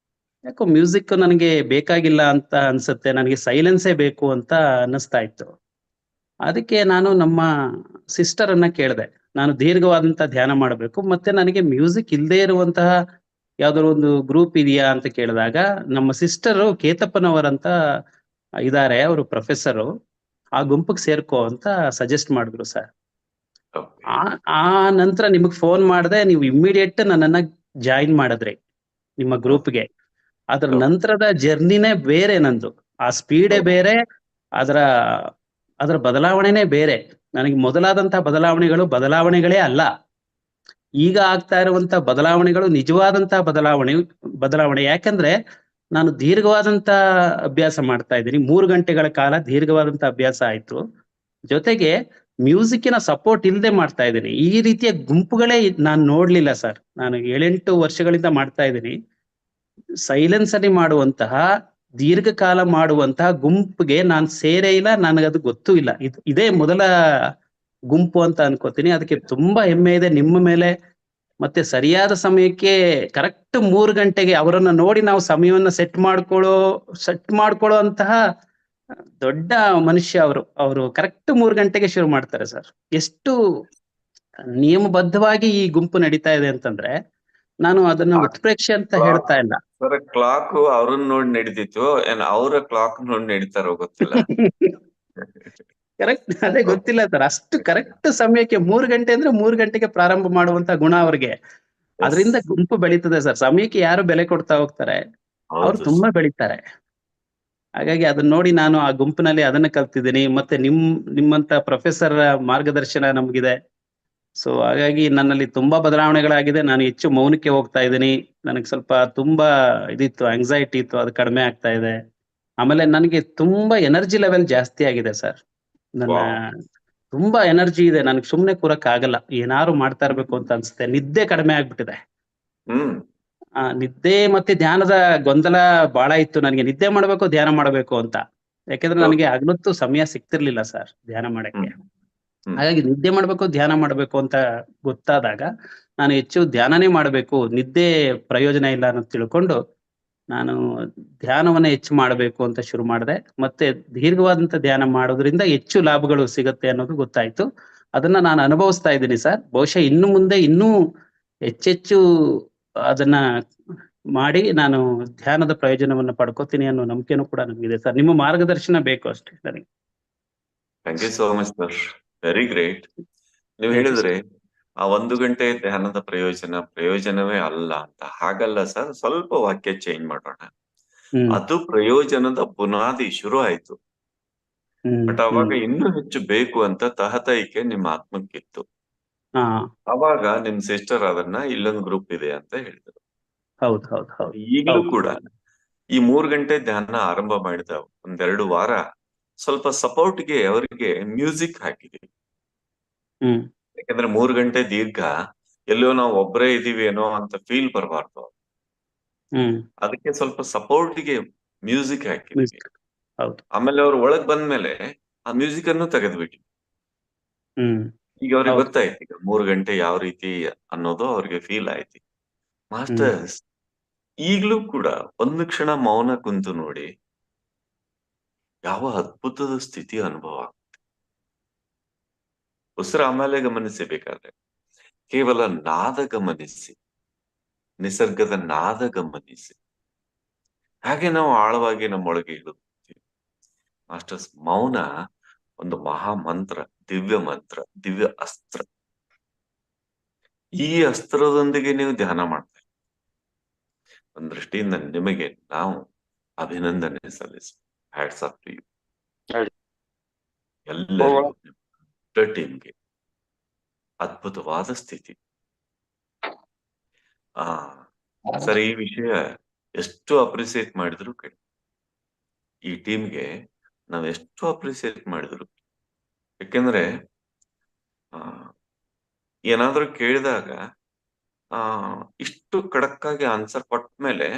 ಯಾಕೋ ಮ್ಯೂಸಿಕ್ ನನಗೆ ಬೇಕಾಗಿಲ್ಲ ಅಂತ ಅನ್ಸುತ್ತೆ, ನನಗೆ ಸೈಲೆನ್ಸೇ ಬೇಕು ಅಂತ ಅನ್ನಿಸ್ತಾ ಇತ್ತು. ಅದಕ್ಕೆ ನಾನು ನಮ್ಮ ಸಿಸ್ಟರ್ ಅನ್ನ ಕೇಳಿದೆ, ನಾನು ದೀರ್ಘವಾದಂತ ಧ್ಯಾನ ಮಾಡಬೇಕು, ಮತ್ತೆ ನನಗೆ ಮ್ಯೂಸಿಕ್ ಇಲ್ಲದೆ ಇರುವಂತಹ ಯಾವ್ದಾದ್ರು ಒಂದು ಗ್ರೂಪ್ ಇದೆಯಾ ಅಂತ ಕೇಳಿದಾಗ ನಮ್ಮ ಸಿಸ್ಟರ್ ಕೇತಪ್ಪನವರಂತ ಇದಾರೆ, ಅವರು ಪ್ರೊಫೆಸರು, ಆ ಗುಂಪಿಗೆ ಸೇರ್ಕೋ ಅಂತ ಸಜೆಸ್ಟ್ ಮಾಡಿದ್ರು ಸರ್. Okay. ಆ ನಂತರ ನಿಮಗ್ ಫೋನ್ ಮಾಡಿದೆ, ನೀವು ಇಮ್ಮಿಡಿಯೇಟ್ ನನ್ನನ್ನ ಜಾಯಿನ್ ಮಾಡಿದ್ರಿ ನಿಮ್ಮ ಗ್ರೂಪ್ಗೆ. ಅದ್ರ ನಂತರದ ಜರ್ನಿನೇ ಬೇರೆ ನಂದು. ಆ ಸ್ಪೀಡೇ ಬೇರೆ, ಅದರ ಬದಲಾವಣೆನೇ ಬೇರೆ. ನನಗೆ ಮೊದಲಾದಂತಹ ಬದಲಾವಣೆಗಳೇ ಅಲ್ಲ. ಈಗ ಆಗ್ತಾ ಇರುವಂತ ಬದಲಾವಣೆಗಳು ನಿಜವಾದಂತಹ ಬದಲಾವಣೆ. ಯಾಕಂದ್ರೆ ನಾನು ದೀರ್ಘವಾದಂತ ಅಭ್ಯಾಸ ಮಾಡ್ತಾ ಇದ್ದೀನಿ. 3 ಗಂಟೆಗಳ ಕಾಲ ದೀರ್ಘವಾದಂತ ಅಭ್ಯಾಸ ಆಯ್ತು. ಜೊತೆಗೆ ಮ್ಯೂಸಿಕ್ಕಿನ ಸಪೋರ್ಟ್ ಇಲ್ಲದೆ ಮಾಡ್ತಾ ಇದ್ದೀನಿ. ಈ ರೀತಿಯ ಗುಂಪುಗಳೇ ನಾನು ನೋಡ್ಲಿಲ್ಲ ಸರ್. ನಾನು 7-8 ವರ್ಷಗಳಿಂದ ಮಾಡ್ತಾ ಇದ್ದೀನಿ. ಸೈಲೆನ್ಸ್ ಅಲ್ಲಿ ಮಾಡುವಂತಹ ದೀರ್ಘಕಾಲ ಮಾಡುವಂತಹ ಗುಂಪಿಗೆ ನಾನು ಸೇರೇ ಇಲ್ಲ, ನನಗದು ಗೊತ್ತೂ ಇಲ್ಲ. ಇದೇ ಮೊದಲ ಗುಂಪು ಅಂತ ಅನ್ಕೋತೀನಿ. ಅದಕ್ಕೆ ತುಂಬಾ ಹೆಮ್ಮೆ ಇದೆ ನಿಮ್ಮ ಮೇಲೆ. ಮತ್ತೆ ಸರಿಯಾದ ಸಮಯಕ್ಕೆ ಕರೆಕ್ಟ್ 3 ಗಂಟೆಗೆ ಅವರನ್ನ ನೋಡಿ ನಾವು ಸಮಯವನ್ನ ಸೆಟ್ ಮಾಡ್ಕೊಳ್ಳೋ ಅಂತಹ ದೊಡ್ಡ ಮನುಷ್ಯ ಅವರು ಕರೆಕ್ಟ್ 3 ಗಂಟೆಗೆ ಶುರು ಮಾಡ್ತಾರೆ ಸರ್. ಎಷ್ಟು ನಿಯಮಬದ್ಧವಾಗಿ ಈ ಗುಂಪು ನಡೀತಾ ಇದೆ ಅಂತಂದ್ರೆ ನಾನು ಅದನ್ನ ಉತ್ಪ್ರೇಕ್ಷೆ ಅಂತ ಹೇಳ್ತಾ ಇಲ್ಲ ಸರ್. ಕ್ಲಾಕ್ ಅವ್ರನ್ನ ನೋಡಿ ನಡೀತಿತ್ತು, ಏನ್ ಅವ್ರ ಕ್ಲಾಕ್ ನೋಡಿ ನಡೀತಾರೋ ಗೊತ್ತಿಲ್ಲ. ಕರೆಕ್ಟ್, ಅದೇ ಗೊತ್ತಿಲ್ಲ ಸರ್. ಅಷ್ಟು ಕರೆಕ್ಟ್ ಸಮಯಕ್ಕೆ 3 ಗಂಟೆ ಅಂದ್ರೆ 3 ಗಂಟೆಗೆ ಪ್ರಾರಂಭ ಮಾಡುವಂತ ಗುಣ ಅವ್ರಿಗೆ. ಅದರಿಂದ ಗುಂಪು ಬೆಳೀತದೆ ಸರ್. ಸಮಯಕ್ಕೆ ಯಾರು ಬೆಲೆ ಕೊಡ್ತಾ ಹೋಗ್ತಾರೆ, ಅವ್ರು ತುಂಬಾ ಬೆಳೀತಾರೆ. ಹಾಗಾಗಿ ಅದನ್ನ ನೋಡಿ ನಾನು ಆ ಗುಂಪಿನಲ್ಲಿ ಅದನ್ನ ಕಲ್ತಿದ್ದೀನಿ. ಮತ್ತೆ ನಿಮ್ಮಂತ ಪ್ರೊಫೆಸರ್ ಮಾರ್ಗದರ್ಶನ ನಮಗಿದೆ. ಸೊ ಹಾಗಾಗಿ ನನ್ನಲ್ಲಿ ತುಂಬಾ ಬದಲಾವಣೆಗಳಾಗಿದೆ. ನಾನು ಹೆಚ್ಚು ಮೌನಕ್ಕೆ ಹೋಗ್ತಾ ಇದ್ದೀನಿ. ನನಗೆ ಸ್ವಲ್ಪ ತುಂಬಾ ಇದಿತ್ತು, ಆಂಗ್ಸೈಟಿ ಇತ್ತು, ಅದು ಕಡಿಮೆ ಆಗ್ತಾ ಇದೆ. ಆಮೇಲೆ ನನಗೆ ತುಂಬಾ ಎನರ್ಜಿ ಲೆವೆಲ್ ಜಾಸ್ತಿ ಆಗಿದೆ ಸರ್. ತುಂಬಾ ಎನರ್ಜಿ ಇದೆ, ನನಗೆ ಸುಮ್ನೆ ಕೂರಕ್ ಆಗಲ್ಲ, ಏನಾರು ಮಾಡ್ತಾ ಇರ್ಬೇಕು ಅಂತ ಅನ್ಸುತ್ತೆ. ನಿದ್ದೆ ಕಡಿಮೆ ಆಗ್ಬಿಟ್ಟಿದೆ. ನಿದ್ದೆ ಮತ್ತೆ ಧ್ಯಾನದ ಗೊಂದಲ ಬಹಳ ಇತ್ತು ನನಗೆ. ನಿದ್ದೆ ಮಾಡ್ಬೇಕು, ಧ್ಯಾನ ಮಾಡ್ಬೇಕು ಅಂತ. ಯಾಕಂದ್ರೆ ನನಗೆ ಹಗಲೊತ್ತು ಸಮಯ ಸಿಗ್ತಿರ್ಲಿಲ್ಲ ಸರ್ ಧ್ಯಾನ ಮಾಡಕ್ಕೆ. ಹಾಗಾಗಿ ನಿದ್ದೆ ಮಾಡ್ಬೇಕು ಧ್ಯಾನ ಮಾಡ್ಬೇಕು ಅಂತ ಗೊತ್ತಾದಾಗ ನಾನು ಹೆಚ್ಚು ಧ್ಯಾನನೇ ಮಾಡಬೇಕು, ನಿದ್ದೆ ಪ್ರಯೋಜನ ಇಲ್ಲ ಅನ್ನೋದು ತಿಳ್ಕೊಂಡು ನಾನು ಧ್ಯಾನವನ್ನ ಹೆಚ್ಚು ಮಾಡಬೇಕು ಅಂತ ಶುರು ಮಾಡಿದೆ. ಮತ್ತೆ ದೀರ್ಘವಾದಂತ ಧ್ಯಾನ ಮಾಡೋದ್ರಿಂದ ಹೆಚ್ಚು ಲಾಭಗಳು ಸಿಗತ್ತೆ ಅನ್ನೋದು ಗೊತ್ತಾಯ್ತು. ಅದನ್ನ ನಾನು ಅನುಭವಿಸ್ತಾ ಇದ್ದೀನಿ ಸರ್. ಬಹುಶಃ ಇನ್ನು ಮುಂದೆ ಇನ್ನೂ ಹೆಚ್ಚೆಚ್ಚು ಅದನ್ನ ಮಾಡಿ ನಾನು ಧ್ಯಾನದ ಪ್ರಯೋಜನವನ್ನ ಪಡ್ಕೋತೀನಿ ಅನ್ನೋ ನಂಬಿಕೆನೂ ಕೂಡ ನಮಗಿದೆ ಸರ್. ನಿಮ್ಮ ಮಾರ್ಗದರ್ಶನ ಬೇಕು ಅಷ್ಟೇ ನನಗೆ. Thank you so much sir, very great. ನೀವು Thank you, ಹೇಳಿದ್ರೆ ಆ 1 ಗಂಟೆ ಧ್ಯಾನದ ಪ್ರಯೋಜನವೇ ಅಲ್ಲ ಅಂತ. ಹಾಗಲ್ಲ ಸರ್, ಸ್ವಲ್ಪ ವಾಕ್ಯ ಚೇಂಜ್ ಮಾಡೋಣ. ಹ್ಮ್ ಅದು ಪ್ರಯೋಜನದ ಬುನಾದಿ ಶುರು ಆಯ್ತು. ಹ್ಮ್ ಬಟ್ ಅವಾಗ ಇನ್ನೂ ಹೆಚ್ಚು ಬೇಕು ಅಂತ ತಹತೈಕೆ ನಿಮ್ಮ ಆತ್ಮಕ್ಕಿತ್ತು. ಹಾ ಅವಾಗ ನಿಮ್ ಸಿಸ್ಟರ್ ಅದನ್ನ ಇಲ್ಲೊಂದು ಗ್ರೂಪ್ ಇದೆ ಅಂತ ಹೇಳಿದ್ರು. ಹೌದು ಹೌದು ಹೌದು ಈಗಲೂ ಹೌದು. ಕೂಡ ಈ 3 ಗಂಟೆ ಧ್ಯಾನ ಆರಂಭ ಮಾಡಿದ 1-2 ವಾರ ಸ್ವಲ್ಪ ಸಪೋರ್ಟ್ಗೆ ಅವರಿಗೆ ಮ್ಯೂಸಿಕ್ ಹಾಕಿದೀವಿ. ಹ್ಮ್ ಯಾಕಂದ್ರೆ 3 ಗಂಟೆ ದೀರ್ಘ ಎಲ್ಲೋ ನಾವು ಒಬ್ಬರೇ ಇದೀವಿ ಏನೋ ಅಂತ ಫೀಲ್ ಬರಬಾರ್ದು. ಹ್ಮ್ ಅದಕ್ಕೆ ಸ್ವಲ್ಪ ಸಪೋರ್ಟ್ಗೆ ಮ್ಯೂಸಿಕ್ ಹಾಕಿದ್ವಿ. Music. ಹೌದು. ಆಮೇಲೆ ಅವ್ರು ಒಳಗ್ ಬಂದ್ಮೇಲೆ ಆ ಮ್ಯೂಸಿಕ್ ಅನ್ನು ತೆಗೆದ್ಬಿಟ್ವಿ. ಹ್ಮ್ ಈಗ ಅವ್ರಿಗೆ ಹೌದು. ಗೊತ್ತಾಯ್ತು ಈಗ 3 ಗಂಟೆ ಯಾವ ರೀತಿ ಅನ್ನೋದು ಅವ್ರಿಗೆ ಫೀಲ್ ಆಯ್ತು. ಮಾಸ್ಟರ್ಸ್ ಈಗ್ಲೂ ಕೂಡ ಒಂದು ಕ್ಷಣ ಮೌನ ಕುಂತು ನೋಡಿ, ಯಾವ ಅದ್ಭುತದ ಸ್ಥಿತಿ ಅನುಭವ ಆಗುತ್ತೆ. ಉಸಿರು ಆಮೇಲೆ ಗಮನಿಸಿ, ಬೇಕಾದ್ರೆ ಕೇವಲ ನಾದ ಗಮನಿಸಿ, ನಿಸರ್ಗದ ನಾದ ಗಮನಿಸಿ. ಹಾಗೆ ನಾವು ಆಳವಾಗಿ ನಮ್ಮೊಳಗೆ ಇಳುತ್ತೀವಿ. ಮಾಸ್ಟರ್ಸ್, ಮೌನ ಒಂದು ಮಹಾ ಮಂತ್ರ, ದಿವ್ಯ ಮಂತ್ರ, ದಿವ್ಯ ಅಸ್ತ್ರ. ಈ ಅಸ್ತ್ರದೊಂದಿಗೆ ನೀವು ಧ್ಯಾನ ಮಾಡ್ತಾ ಇದ್ದೀರಿ. ಒಂದ್ ದೃಷ್ಟಿಯಿಂದ ನಿಮಗೆ ನಾವು ಅಭಿನಂದನೆ ಸಲ್ಲಿಸ. ಹ್ಯಾಟ್ಸ್ ಆಫ್ ಟು ಯು ಎಲ್ಲರಿಗೂ, ಟೀಮ್ಗೆ. ಅದ್ಭುತವಾದ ಸ್ಥಿತಿ. ಸರ್, ಈ ವಿಷಯ ಎಷ್ಟು ಅಪ್ರಿಸಿಯೇಟ್ ಮಾಡಿದ್ರು ಕಡಿಮೆ. ಈ ಟೀಮ್ಗೆ ನಾವ್ ಎಷ್ಟು ಅಪ್ರಿಸಿಯೇಟ್ ಮಾಡಿದ್ರು. ಯಾಕೆಂದ್ರೆ ಏನಾದ್ರೂ ಕೇಳಿದಾಗ ಇಷ್ಟು ಖಡಕ್ಕಾಗಿ ಆನ್ಸರ್ ಕೊಟ್ಟ ಮೇಲೆ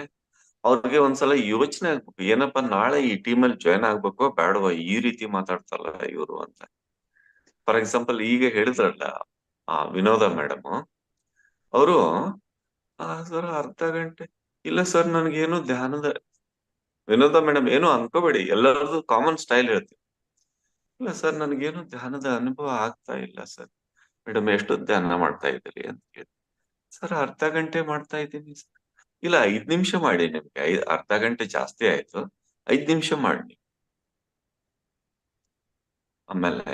ಅವ್ರಿಗೆ ಒಂದ್ಸಲ ಯೋಚನೆ ಆಗ್ಬೇಕು, ಏನಪ್ಪಾ ನಾಳೆ ಈ ಟೀಮಲ್ಲಿ ಜಾಯ್ನ್ ಆಗ್ಬೇಕೋ ಬೇಡವಾ, ಈ ರೀತಿ ಮಾತಾಡ್ತಾರಲ್ಲ ಇವರು ಅಂತ. ಫಾರ್ ಎಕ್ಸಾಂಪಲ್, ಈಗ ಹೇಳಿದ್ರಲ್ಲ ವಿನೋದ ಮೇಡಮ್ ಅವರು, ಸರ್ ಅರ್ಧ ಗಂಟೆ ಇಲ್ಲ ಸರ್ ನನ್ಗೇನು ಧ್ಯಾನದ, ವಿನೋದ ಮೇಡಮ್ ಏನು ಅನ್ಕೋಬೇಡಿ, ಎಲ್ಲರದು ಕಾಮನ್ ಸ್ಟೈಲ್ ಹೇಳ್ತೀವಿ. ಇಲ್ಲ ಸರ್ ನನ್ಗೇನು ಧ್ಯಾನದ ಅನುಭವ ಆಗ್ತಾ ಇಲ್ಲ ಸರ್. ಮೇಡಮ್ ಎಷ್ಟು ಧ್ಯಾನ ಮಾಡ್ತಾ ಇದ್ದೀರಿ ಅಂತ ಕೇಳಿ. ಸರ್ ಅರ್ಧ ಗಂಟೆ ಮಾಡ್ತಾ ಇದ್ದೀನಿ ಸರ್. ಇಲ್ಲ 5 ನಿಮಿಷ ಮಾಡಿ, ನಿಮ್ಗೆ ಅರ್ಧ ಗಂಟೆ ಜಾಸ್ತಿ ಆಯ್ತು, 5 ನಿಮಿಷ ಮಾಡಿ. ಆಮೇಲೆ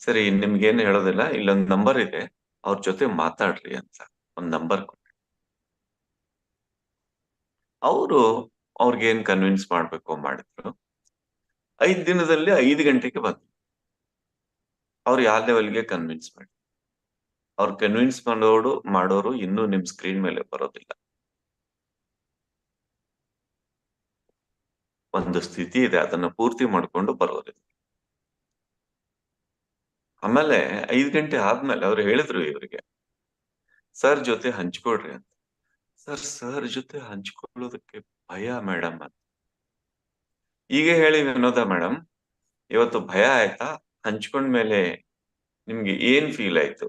ಸರಿ ನಿಮ್ಗೇನು ಹೇಳೋದಿಲ್ಲ, ಇಲ್ಲೊಂದ್ ನಂಬರ್ ಇದೆ, ಅವ್ರ ಜೊತೆ ಮಾತಾಡ್ರಿ ಅಂತ ಒಂದ್ ನಂಬರ್ ಕೊಟ್ರಿ. ಅವ್ರಿಗೇನ್ ಕನ್ವಿನ್ಸ್ ಮಾಡ್ಬೇಕು ಮಾಡಿದ್ರು. 5 ದಿನದಲ್ಲಿ 5 ಗಂಟೆಗೆ ಬಂದ್ರು. ಅವ್ರು ಯಾವ ಲೆವೆಲ್ಗೆ ಕನ್ವಿನ್ಸ್ ಮಾಡಿ. ಅವ್ರು ಕನ್ವಿನ್ಸ್ ಮಾಡೋರು ಇನ್ನೂ ನಿಮ್ ಸ್ಕ್ರೀನ್ ಮೇಲೆ ಬರೋದಿಲ್ಲ. ಒಂದು ಸ್ಥಿತಿ ಇದೆ, ಅದನ್ನ ಪೂರ್ತಿ ಮಾಡ್ಕೊಂಡು ಬರೋದಿಲ್ಲ. ಆಮೇಲೆ 5 ಗಂಟೆ ಆದ್ಮೇಲೆ ಅವ್ರು ಹೇಳಿದ್ರು ಇವರಿಗೆ, ಸರ್ ಜೊತೆ ಹಂಚ್ಕೊಳ್ರಿ ಅಂತ. ಸರ್ ಜೊತೆ ಹಂಚ್ಕೊಳ್ಳೋದಕ್ಕೆ ಭಯ ಮೇಡಮ್ ಅಂತ. ಈಗ ಹೇಳಿ ವಿನೋದ ಮೇಡಮ್, ಇವತ್ತು ಭಯ ಆಯ್ತಾ? ಹಂಚ್ಕೊಂಡ್ಮೇಲೆ ನಿಮ್ಗೆ ಏನ್ ಫೀಲ್ ಆಯ್ತು?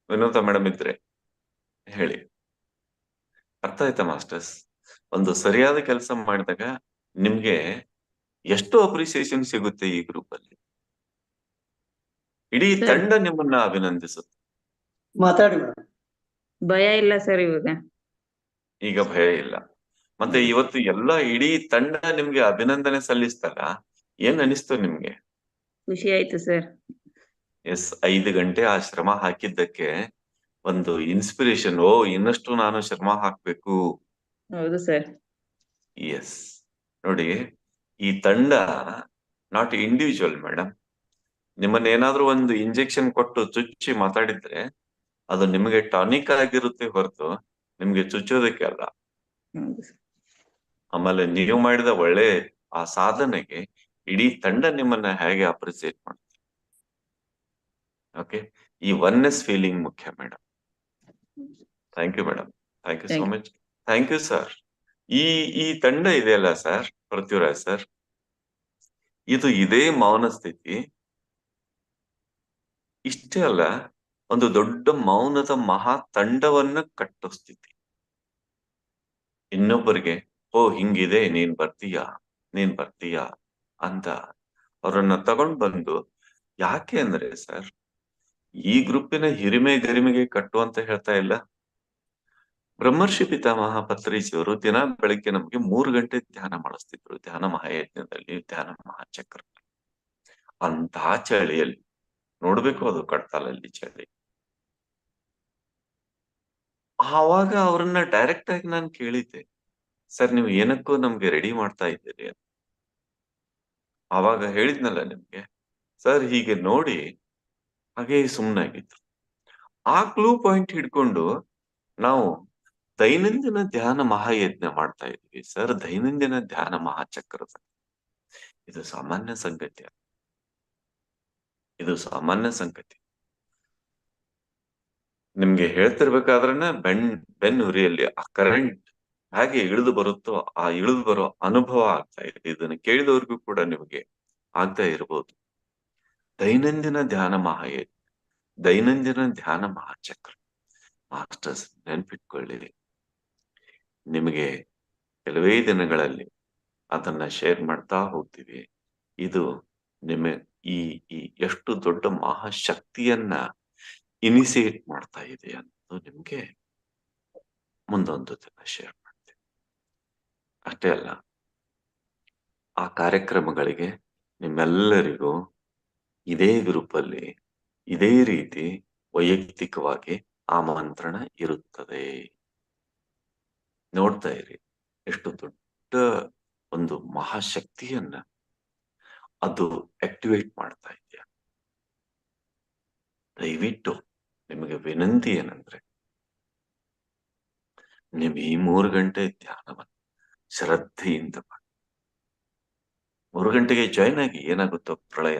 ವಿನೋದ ಮೇಡಮ್ ಇದ್ರೆ ಹೇಳಿ. ಅರ್ಥ ಆಯ್ತಾ ಮಾಸ್ಟರ್ಸ್? ಒಂದು ಸರಿಯಾದ ಕೆಲಸ ಮಾಡಿದಾಗ ನಿಮ್ಗೆ ಎಷ್ಟು ಅಪ್ರಿಸಿಯೇಷನ್ ಸಿಗುತ್ತೆ ಈ ಗ್ರೂಪ್ ಅಲ್ಲಿ. ಇಡೀ ತಂಡ ನಿಮ್ಮನ್ನ ಅಭಿನಂದಿಸುತ್ತೆ. ಮಾತಾಡಿ ಮೇಡಮ್. ಭಯ ಇಲ್ಲ ಸರ್ ಇವಾಗ. ಈಗ ಭಯ ಇಲ್ಲ. ಮತ್ತೆ ಇವತ್ತು ಇಡೀ ತಂಡ ನಿಮ್ಗೆ ಅಭಿನಂದನೆ ಸಲ್ಲಿಸ್ತಲ್ಲ, ಏನ್ ಅನಿಸ್ತು ನಿಮ್ಗೆ? ಖುಷಿ ಆಯ್ತು ಸರ್. ಎಸ್, 5 ಗಂಟೆ ಆ ಶ್ರಮ ಹಾಕಿದ್ದಕ್ಕೆ ಒಂದು ಇನ್ಸ್ಪಿರೇಷನ್, ಇನ್ನಷ್ಟು ನಾನು ಶ್ರಮ ಹಾಕ್ಬೇಕು. ಹೌದು ಸರ್. ಎಸ್, ನೋಡಿ, ಈ ತಂಡ ನಾಟ್ ಇಂಡಿವಿಜುವಲ್ ಮೇಡಮ್. ನಿಮ್ಮನ್ನೇನಾದ್ರೂ ಒಂದು ಇಂಜೆಕ್ಷನ್ ಕೊಟ್ಟು ಚುಚ್ಚಿ ಮಾತಾಡಿದ್ರೆ ಅದು ನಿಮಗೆ ಟಾನಿಕ್ ಆಗಿರುತ್ತೆ ಹೊರತು ನಿಮ್ಗೆ ಚುಚ್ಚೋದಕ್ಕೆ ಅಲ್ಲ. ಆಮೇಲೆ ನೀವು ಮಾಡಿದ ಒಳ್ಳೆ ಆ ಸಾಧನೆಗೆ ಇಡೀ ತಂಡ ನಿಮ್ಮನ್ನ ಹೇಗೆ ಅಪ್ರಿಸಿಯೇಟ್ ಮಾಡುತ್ತೆ. ಓಕೆ, ಈ ಒನ್ನೆಸ್ ಫೀಲಿಂಗ್ ಮುಖ್ಯ madam. Thank you madam, thank you so much. Thank you sir. ಈ ತಂಡ ಇದೆಯಲ್ಲ ಸರ್, ಪೃಥ್ವಿರಾಜ್ ಸರ್, ಇದೇ ಮೌನ ಸ್ಥಿತಿ. ಇಷ್ಟೇ ಅಲ್ಲ, ಒಂದು ದೊಡ್ಡ ಮೌನದ ಮಹಾ ತಂಡವನ್ನ ಕಟ್ಟೋ ಸ್ಥಿತಿ. ಇನ್ನೊಬ್ಬರಿಗೆ ಓ ಹಿಂಗಿದೆ, ನೀನ್ ಬರ್ತೀಯಾ ಅಂತ ಅವರನ್ನ ತಗೊಂಡ್ ಬಂದು, ಯಾಕೆ ಅಂದ್ರೆ ಸರ್, ಈ ಗ್ರೂಪಿನ ಹಿರಿಮೆ ಗರಿಮೆಗೆ ಕಟ್ಟು ಅಂತ ಹೇಳ್ತಾ ಇಲ್ಲ. ಬ್ರಹ್ಮರ್ಷಿ ಪಿತಾಮಹ ಪತ್ರಿಜಿಯವರು ದಿನ ಬೆಳಿಗ್ಗೆ ನಮ್ಗೆ 3 ಗಂಟೆ ಧ್ಯಾನ ಮಾಡಿಸ್ತಿದ್ರು, ಧ್ಯಾನ ಮಹಾಯಜ್ಞದಲ್ಲಿ, ಧ್ಯಾನ ಮಹಾಚಕ್ರ. ಅಂತ ಚಳಿಯಲ್ಲಿ ನೋಡ್ಬೇಕು, ಅದು ಕಡ್ತಾಲಲ್ಲಿ ಚಳಿ. ಆವಾಗ ಅವ್ರನ್ನ ಡೈರೆಕ್ಟ್ ಆಗಿ ನಾನು ಕೇಳಿದ್ದೆ, ಸರ್ ನೀವು ಏನಕ್ಕೂ ನಮ್ಗೆ ರೆಡಿ ಮಾಡ್ತಾ ಇದ್ದೀರಿ ಅಂತ. ಆವಾಗ ಹೇಳಿದ್ನಲ್ಲ ನಿಮ್ಗೆ, ಸರ್ ಹೀಗೆ ನೋಡಿ, ಹಾಗೆ ಸುಮ್ಮನಾಗಿದ್ರು. ಆ ಕ್ಲೂ ಪಾಯಿಂಟ್ ಹಿಡ್ಕೊಂಡು ನಾವು ದೈನಂದಿನ ಧ್ಯಾನ ಮಹಾಯಜ್ಞ ಮಾಡ್ತಾ ಇದ್ವಿ ಸರ್, ದೈನಂದಿನ ಧ್ಯಾನ ಮಹಾಚಕ್ರದ. ಇದು ಸಾಮಾನ್ಯ ಸಂಗತಿ, ಇದು ಸಾಮಾನ್ಯ ಸಂಗತಿ. ನಿಮ್ಗೆ ಹೇಳ್ತಿರ್ಬೇಕಾದ್ರೇನೆ ಬೆನ್ನುರಿಯಲ್ಲಿ ಆ ಕರೆಂಟ್ ಹೇಗೆ ಇಳಿದು ಬರುತ್ತೋ, ಆ ಇಳಿದು ಬರೋ ಅನುಭವ ಆಗ್ತಾ ಇದೆ. ಇದನ್ನ ಕೇಳಿದವ್ರಿಗೂ ಕೂಡ ನಿಮಗೆ ಆಗ್ತಾ ಇರ್ಬೋದು. ದೈನಂದಿನ ಧ್ಯಾನ ಮಹಾಯಜ್ಞ, ದೈನಂದಿನ ಧ್ಯಾನ ಮಹಾಚಕ್ರ. ಮಾಸ್ಟರ್ಸ್ ನೆನ್ಪಿಟ್ಕೊಳ್ಳಿ, ನಿಮಗೆ ಕೆಲವೇ ದಿನಗಳಲ್ಲಿ ಅದನ್ನ ಶೇರ್ ಮಾಡ್ತಾ ಹೋಗ್ತೀವಿ. ಇದು ನಿಮ್ಮ ಈ ಎಷ್ಟು ದೊಡ್ಡ ಮಹಾಶಕ್ತಿಯನ್ನ ಇನಿಸಿಯೇಟ್ ಮಾಡ್ತಾ ಇದೆ ಅನ್ನೋದು ನಿಮ್ಗೆ ಮುಂದೊಂದು ದಿನ ಶೇರ್ ಮಾಡ್ತೀವಿ. ಅಷ್ಟೇ ಅಲ್ಲ, ಆ ಕಾರ್ಯಕ್ರಮಗಳಿಗೆ ನಿಮ್ಮೆಲ್ಲರಿಗೂ ಇದೇ ಗ್ರೂಪಲ್ಲಿ ಇದೇ ರೀತಿ ವೈಯಕ್ತಿಕವಾಗಿ ಆಮಂತ್ರಣ ಇರುತ್ತದೆ. ನೋಡ್ತಾ ಇರಿ, ಎಷ್ಟು ದೊಡ್ಡ ಒಂದು ಮಹಾಶಕ್ತಿಯನ್ನ ಅದು ಆಕ್ಟಿವೇಟ್ ಮಾಡ್ತಾ ಇದೆಯಾ. ದಯವಿಟ್ಟು ನಿಮಗೆ ವಿನಂತಿ ಏನಂದ್ರೆ, ನೀವು ಈ 3 ಗಂಟೆ ಧ್ಯಾನವನ್ನು ಶ್ರದ್ಧೆಯಿಂದ ಮಾಡಿ. 3 ಗಂಟೆಗೆ ಜಾಯ್ನ್ ಆಗಿ, ಏನಾಗುತ್ತೋ ಪ್ರಳಯ.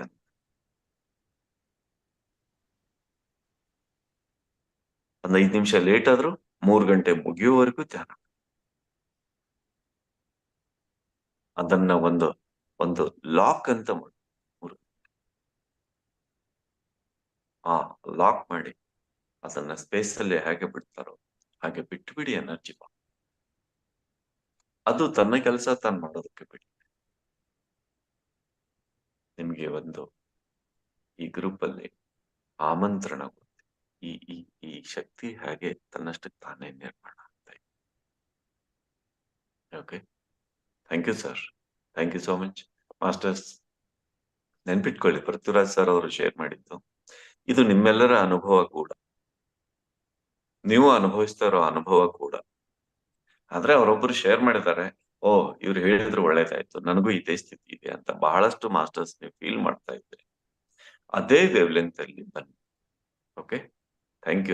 ಒಂದ್ 5 ನಿಮಿಷ ಲೇಟ್ ಆದ್ರೂ 3 ಗಂಟೆ ಮುಗಿಯುವವರೆಗೂ ಧ್ಯಾನ. ಅದನ್ನ ಒಂದು ಲಾಕ್ ಅಂತ ಮಾಡಿ, ಲಾಕ್ ಮಾಡಿ ಅದನ್ನ ಸ್ಪೇಸ್ ಅಲ್ಲಿ ಹೇಗೆ ಬಿಡ್ತಾರೋ ಹಾಗೆ ಬಿಟ್ಟು ಬಿಡಿ. ಎನರ್ಜಿ ಅದು ತನ್ನ ಕೆಲಸ ತಾನು ಮಾಡೋದಕ್ಕೆ ಬಿಡಿ. ನಿಮ್ಗೆ ಈ ಗ್ರೂಪ್ ಅಲ್ಲಿ ಆಮಂತ್ರಣ ಗೊತ್ತೆ, ಈ ಶಕ್ತಿ ಹೇಗೆ ತನ್ನಷ್ಟಕ್ಕೆ ತಾನೇ ನಿರ್ಮಾಣ ಆಗ್ತಾ ಇದೆ. Okay, thank you sir, thank you so much masters. ನೆನ್ಪಿಟ್ಕೊಳ್ಳಿ, ಪೃಥ್ವಿರಾಜ್ ಸರ್ ಅವರು ಶೇರ್ ಮಾಡಿದ್ದು ಇದು ನಿಮ್ಮೆಲ್ಲರ ಅನುಭವ ಕೂಡ, ನೀವು ಅನುಭವಿಸ್ತಾ ಇರೋ ಅನುಭವ ಕೂಡ. ಆದ್ರೆ ಅವರೊಬ್ರು ಶೇರ್ ಮಾಡಿದ್ದಾರೆ, ಓ ಇವ್ರು ಹೇಳಿದ್ರು ಒಳ್ಳೇದಾಯ್ತು, ನನಗೂ ಇದೇ ಸ್ಥಿತಿ ಇದೆ ಅಂತ. ಬಹಳಷ್ಟು ಮಾಸ್ಟರ್ಸ್ ನೀವು ಫೀಲ್ ಮಾಡ್ತಾ ಇದ್ರಿ. ಅದೇ ವೇವ್ ಲೆಂತ್ ಅಲ್ಲಿ ಬನ್ನಿ. Okay, thank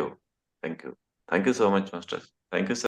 you so much masters. Thank you sir.